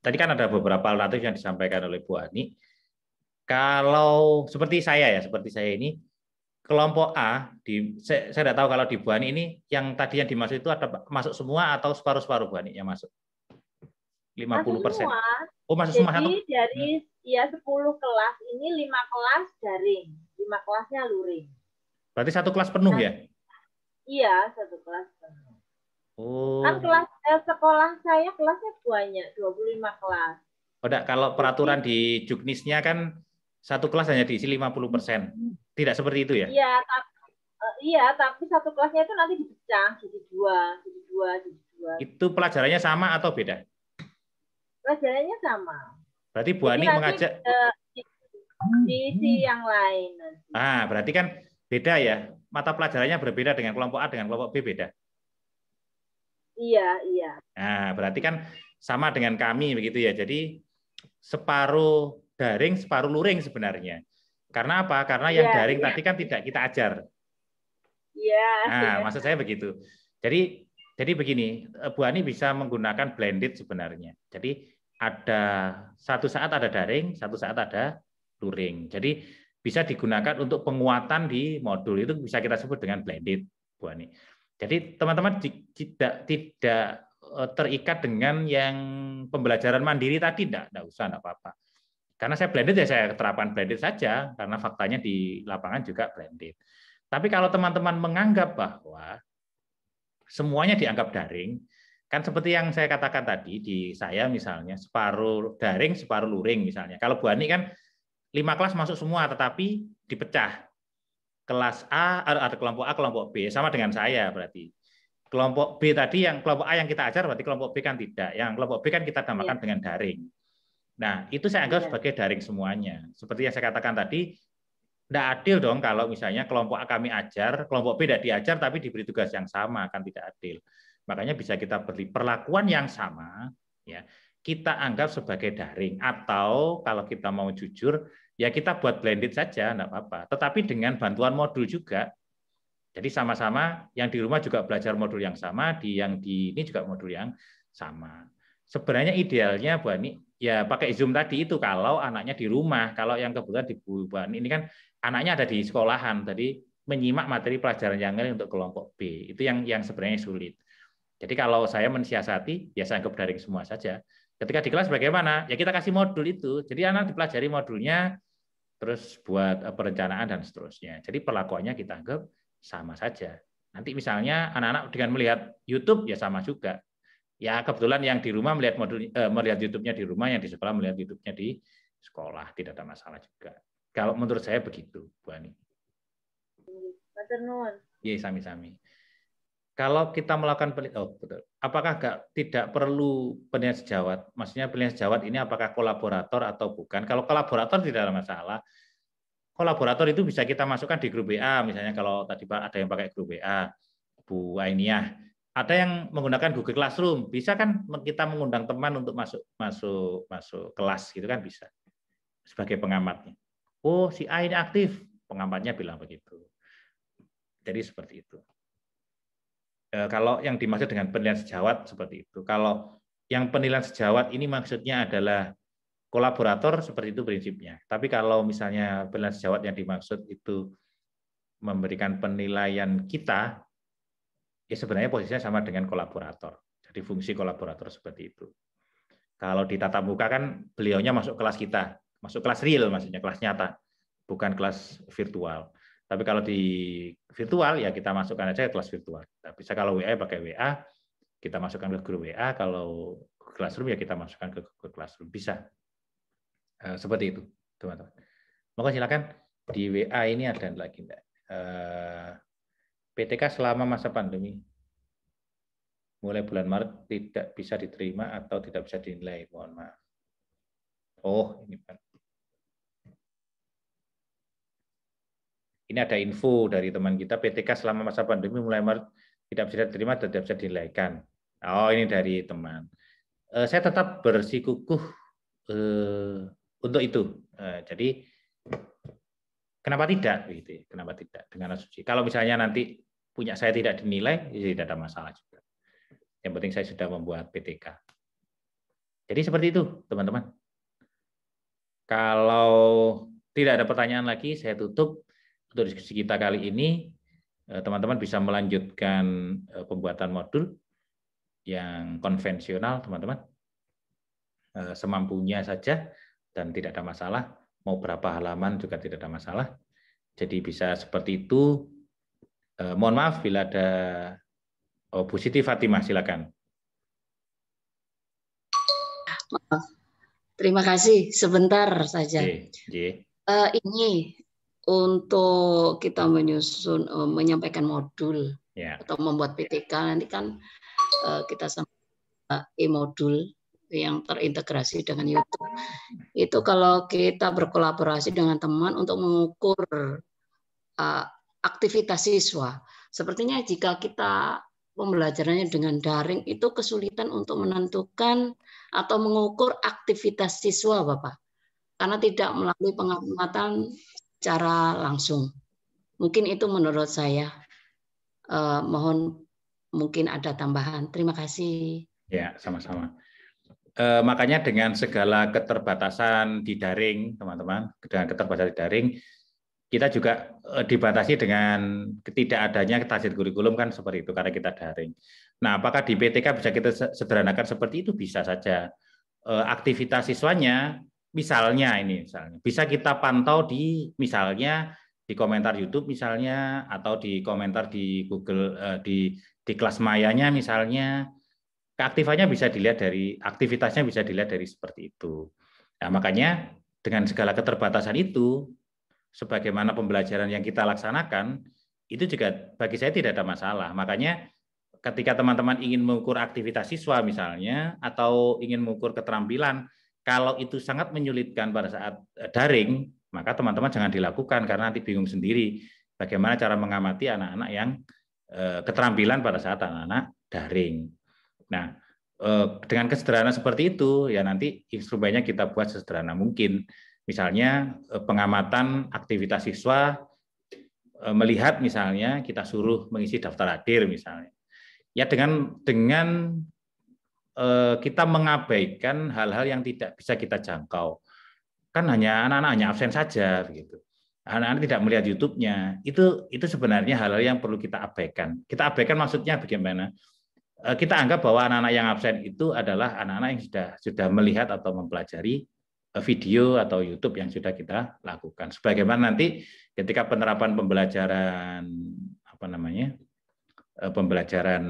tadi kan ada beberapa alternatif yang disampaikan oleh Bu Ani. Kalau seperti saya ini kelompok A saya tidak tahu kalau di Bu Ani ini yang tadi yang dimaksud itu ada masuk semua atau separuh-separuh Bu Ani yang masuk 50%. Semua. Oh, masuk semua. Jadi dari ya 10 kelas ini 5 kelas daring, 5 kelasnya luring. Berarti satu kelas penuh ya? Iya, satu kelas penuh. Oh. Kan sekolah saya kelasnya banyak, 25 kelas. Kalau peraturan di Juknisnya kan satu kelas hanya diisi 50%. Tidak seperti itu ya? Iya, tapi satu kelasnya itu nanti dipecah jadi dua. Itu pelajarannya sama atau beda? Pelajarannya sama. Berarti Bu Ani mengajak diisi yang lain nanti. Berarti kan beda ya? Mata pelajarannya berbeda dengan kelompok A dengan kelompok B beda? Iya. Nah, berarti kan sama dengan kami begitu ya. Jadi separuh daring, separuh luring sebenarnya. Karena apa? Karena yang daring tadi kan tidak kita ajar. Iya. Nah, maksud saya begitu. Jadi begini, Bu Ani bisa menggunakan blended sebenarnya. Jadi ada satu saat ada daring, satu saat ada luring. Jadi bisa digunakan untuk penguatan di modul itu bisa kita sebut dengan blended, Bu Ani. Jadi teman-teman tidak terikat dengan yang pembelajaran mandiri tadi, enggak usah, enggak apa-apa. Karena saya blended ya saya terapkan blended saja, karena faktanya di lapangan juga blended. Tapi kalau teman-teman menganggap bahwa semuanya dianggap daring, kan seperti yang saya katakan tadi, di saya misalnya separuh daring, separuh luring misalnya. Kalau Bu Ani kan 5 kelas masuk semua, tetapi dipecah. Kelas A, ada kelompok A, kelompok B, sama dengan saya berarti. Kelompok B tadi, yang kelompok A yang kita ajar, berarti kelompok B kan tidak. Yang kelompok B kan kita namakan dengan daring. Nah, itu saya anggap sebagai daring semuanya. Seperti yang saya katakan tadi, tidak adil dong kalau misalnya kelompok A kami ajar, kelompok B tidak diajar, tapi diberi tugas yang sama, kan tidak adil. Makanya bisa kita beri perlakuan yang sama, ya kita anggap sebagai daring. Atau kalau kita mau jujur, ya kita buat blended saja, enggak apa-apa. Tetapi dengan bantuan modul juga. Jadi sama-sama yang di rumah juga belajar modul yang sama, yang di ini juga modul yang sama. Sebenarnya idealnya Bu Ani ya pakai Zoom tadi itu kalau anaknya di rumah. Kalau yang kebetulan di Bu Ani ini kan anaknya ada di sekolahan, tadi menyimak materi pelajaran yang lain untuk kelompok B. Itu yang sebenarnya sulit. Jadi kalau saya mensiasati, ya saya anggap daring semua saja. Ketika di kelas bagaimana? Ya kita kasih modul itu. Jadi anak dipelajari modulnya, terus buat perencanaan dan seterusnya. Jadi perlakuannya kita anggap sama saja. Nanti misalnya anak-anak dengan melihat YouTube ya sama juga. Ya kebetulan yang di rumah melihat YouTube-nya di rumah, yang di sekolah melihat YouTube-nya di sekolah, tidak ada masalah juga. Kalau menurut saya begitu, Bu Ani. Iya, sami-sami. Kalau kita melakukan betul. Apakah tidak perlu penilaian sejawat? Maksudnya penilaian sejawat ini apakah kolaborator atau bukan? Kalau kolaborator tidak ada masalah. Kolaborator itu bisa kita masukkan di grup WA, misalnya kalau tadi Pak ada yang pakai grup WA, Bu Ainiah. Ada yang menggunakan Google Classroom, bisa kan kita mengundang teman untuk masuk kelas gitu kan bisa. Sebagai pengamatnya. Oh, si A ini aktif, pengamatnya bilang begitu. Jadi seperti itu. Kalau yang dimaksud dengan penilaian sejawat seperti itu. Kalau yang penilaian sejawat ini maksudnya adalah kolaborator, seperti itu prinsipnya. Tapi kalau misalnya penilaian sejawat yang dimaksud itu memberikan penilaian kita, ya sebenarnya posisinya sama dengan kolaborator. Jadi fungsi kolaborator seperti itu. Kalau di tatap muka kan beliaunya masuk kelas kita, masuk kelas real maksudnya, kelas nyata, bukan kelas virtual. Tapi kalau di virtual ya kita masukkan aja ke kelas virtual. Bisa kalau WA pakai WA, kita masukkan ke grup WA. Kalau Classroom ya kita masukkan ke Google Classroom. Bisa. Seperti itu, teman-teman. Maka silakan di WA ini ada lagi enggak? PTK selama masa pandemi. Mulai bulan Maret tidak bisa diterima atau tidak bisa dinilai. Mohon maaf. Oh, ini Pak. Ini ada info dari teman kita, PTK selama masa pandemi mulai Maret tidak bisa diterima dan tidak bisa dinilaikan. Oh, ini dari teman. Saya tetap bersikukuh untuk itu. Jadi, kenapa tidak? Kenapa tidak dengan asumsi? Kalau misalnya nanti punya saya tidak dinilai, ya tidak ada masalah juga. Yang penting saya sudah membuat PTK. Jadi seperti itu, teman-teman. Kalau tidak ada pertanyaan lagi, saya tutup untuk diskusi kita kali ini. Teman-teman bisa melanjutkan pembuatan modul yang konvensional, teman-teman. Semampunya saja dan tidak ada masalah. Mau berapa halaman juga tidak ada masalah. Jadi bisa seperti itu. Mohon maaf bila ada Bu Siti Fatimah, silakan. Terima kasih. Sebentar saja. Ini untuk kita menyusun, menyampaikan modul atau membuat PTK, nanti kan kita sama e-modul yang terintegrasi dengan YouTube. Itu kalau kita berkolaborasi dengan teman untuk mengukur aktivitas siswa. Sepertinya jika kita pembelajarannya dengan daring itu kesulitan untuk menentukan atau mengukur aktivitas siswa, Bapak. Karena tidak melalui pengamatan secara langsung. Mungkin itu menurut saya. Mohon mungkin ada tambahan. Terima kasih. Ya, sama-sama. Makanya dengan segala keterbatasan di daring, teman-teman, dengan keterbatasan di daring, kita juga dibatasi dengan ketidakadanya tajwid kurikulum kan seperti itu karena kita daring. Nah, apakah di PTK bisa kita sederhanakan seperti itu? Bisa saja. Aktivitas siswanya, misalnya bisa kita pantau di misalnya di komentar YouTube misalnya, atau di komentar di Google di kelas mayanya misalnya. Keaktifannya bisa dilihat dari aktivitasnya bisa dilihat dari seperti itu. Nah, makanya dengan segala keterbatasan itu, sebagaimana pembelajaran yang kita laksanakan, itu juga bagi saya tidak ada masalah. Makanya ketika teman-teman ingin mengukur aktivitas siswa misalnya, atau ingin mengukur keterampilan, kalau itu sangat menyulitkan pada saat daring, maka teman-teman jangan dilakukan karena nanti bingung sendiri bagaimana cara mengamati anak-anak yang keterampilan pada saat anak-anak daring. Nah, dengan kesederhanaan seperti itu, ya nanti instrumennya kita buat sesederhana mungkin. Misalnya pengamatan aktivitas siswa, melihat misalnya kita suruh mengisi daftar hadir misalnya. Ya dengan kita mengabaikan hal-hal yang tidak bisa kita jangkau. Kan anak-anak hanya absen saja begitu. Anak-anak tidak melihat YouTube-nya. Itu sebenarnya hal-hal yang perlu kita abaikan. Kita abaikan maksudnya bagaimana? Kita anggap bahwa anak-anak yang absen itu adalah anak-anak yang sudah melihat atau mempelajari video atau YouTube yang sudah kita lakukan. Sebagaimana nanti ketika penerapan pembelajaran pembelajaran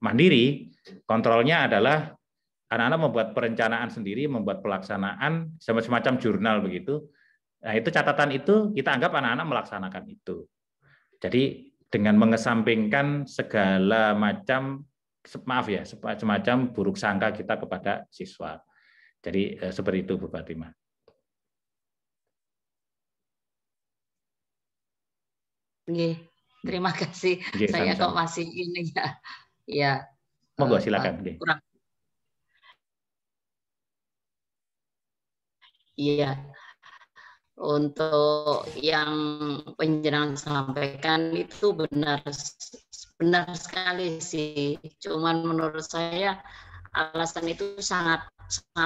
mandiri, kontrolnya adalah anak-anak membuat perencanaan sendiri, membuat pelaksanaan semacam jurnal begitu. Nah, itu catatan itu kita anggap anak-anak melaksanakan itu. Jadi dengan mengesampingkan segala macam semacam buruk sangka kita kepada siswa. Jadi seperti itu Bu Fatimah. Terima kasih. Saya kok masih ini ya. Ya. Monggo silakan. Kurang. Iya. Untuk yang penjenengan sampaikan itu benar sekali sih. Cuman menurut saya alasan itu sangat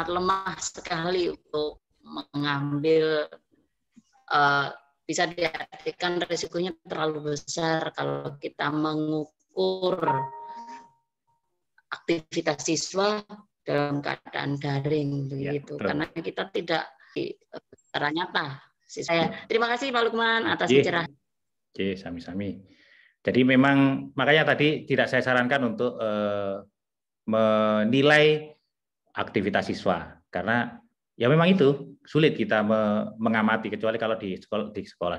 lemah sekali untuk mengambil, bisa diartikan risikonya terlalu besar kalau kita mengukur aktivitas siswa dalam keadaan daring begitu, karena kita tidak secara nyata. Terima kasih Pak Lukman atas pencerahan. Oke, sami-sami. Jadi memang makanya tadi tidak saya sarankan untuk menilai aktivitas siswa karena ya memang itu sulit kita mengamati, kecuali kalau di sekolah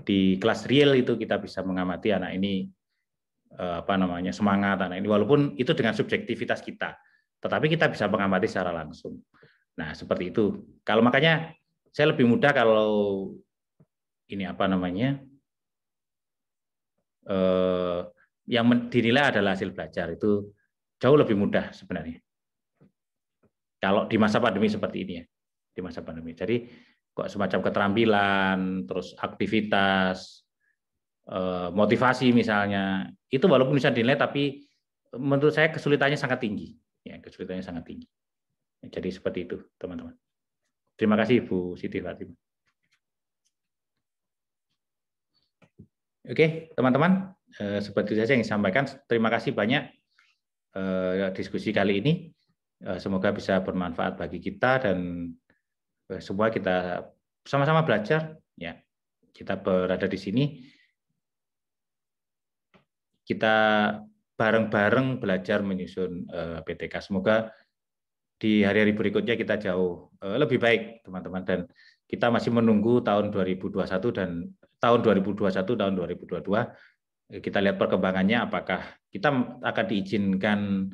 di kelas real itu kita bisa mengamati anak ini semangat anak ini, walaupun itu dengan subjektivitas kita, tetapi kita bisa mengamati secara langsung. Nah seperti itu. Kalau makanya saya lebih mudah kalau ini yang dinilai adalah hasil belajar, itu jauh lebih mudah sebenarnya. Kalau di masa pandemi seperti ini ya, di masa pandemi. Jadi kok semacam keterampilan, terus aktivitas, motivasi misalnya, itu walaupun bisa dinilai tapi menurut saya kesulitannya sangat tinggi. Ya, kesulitannya sangat tinggi. Jadi seperti itu, teman-teman. Terima kasih, Bu Siti Fatimah. Oke, teman-teman, seperti saja yang disampaikan. Terima kasih banyak diskusi kali ini. Semoga bisa bermanfaat bagi kita dan semua kita sama-sama belajar. Ya, kita berada di sini. Kita bareng-bareng belajar menyusun PTK. Semoga di hari-hari berikutnya kita jauh lebih baik, teman-teman. Dan kita masih menunggu tahun 2021 dan tahun 2021, tahun 2022. Kita lihat perkembangannya, apakah kita akan diizinkan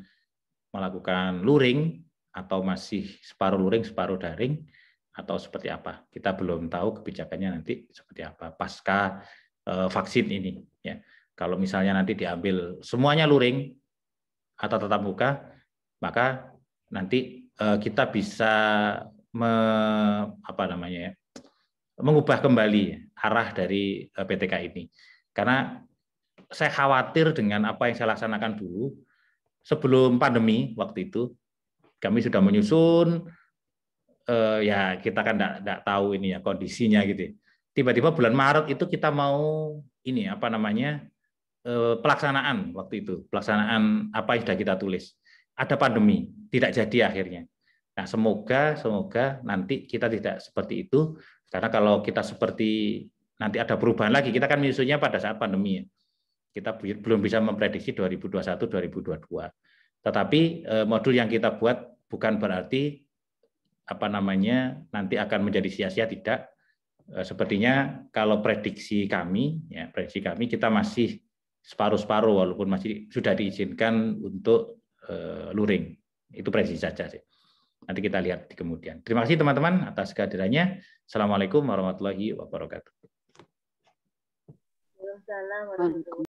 melakukan luring atau masih separuh luring, separuh daring, atau seperti apa. Kita belum tahu kebijakannya nanti seperti apa pasca vaksin ini. Ya. Kalau misalnya nanti diambil semuanya luring atau tatap muka, maka nanti kita bisa mengubah kembali arah dari PTK ini. Karena saya khawatir dengan apa yang saya laksanakan dulu sebelum pandemi waktu itu, kami sudah menyusun, ya kita kan tidak tahu ini ya kondisinya gitu. Tiba-tiba bulan Maret itu kita mau ini pelaksanaan waktu itu, pelaksanaan apa yang sudah kita tulis. Ada pandemi, tidak jadi akhirnya. Nah, semoga nanti kita tidak seperti itu, karena kalau kita seperti nanti ada perubahan lagi, kita kan menyusunnya pada saat pandemi ya. Kita belum bisa memprediksi 2021-2022. Tetapi modul yang kita buat bukan berarti nanti akan menjadi sia-sia, tidak. Sepertinya kalau prediksi kami kita masih separuh-separuh walaupun masih sudah diizinkan untuk luring. Itu prediksi saja sih. Nanti kita lihat di kemudian. Terima kasih teman-teman atas kehadirannya. Assalamualaikum warahmatullahi wabarakatuh. Waalaikumsalam warahmatullahi wabarakatuh.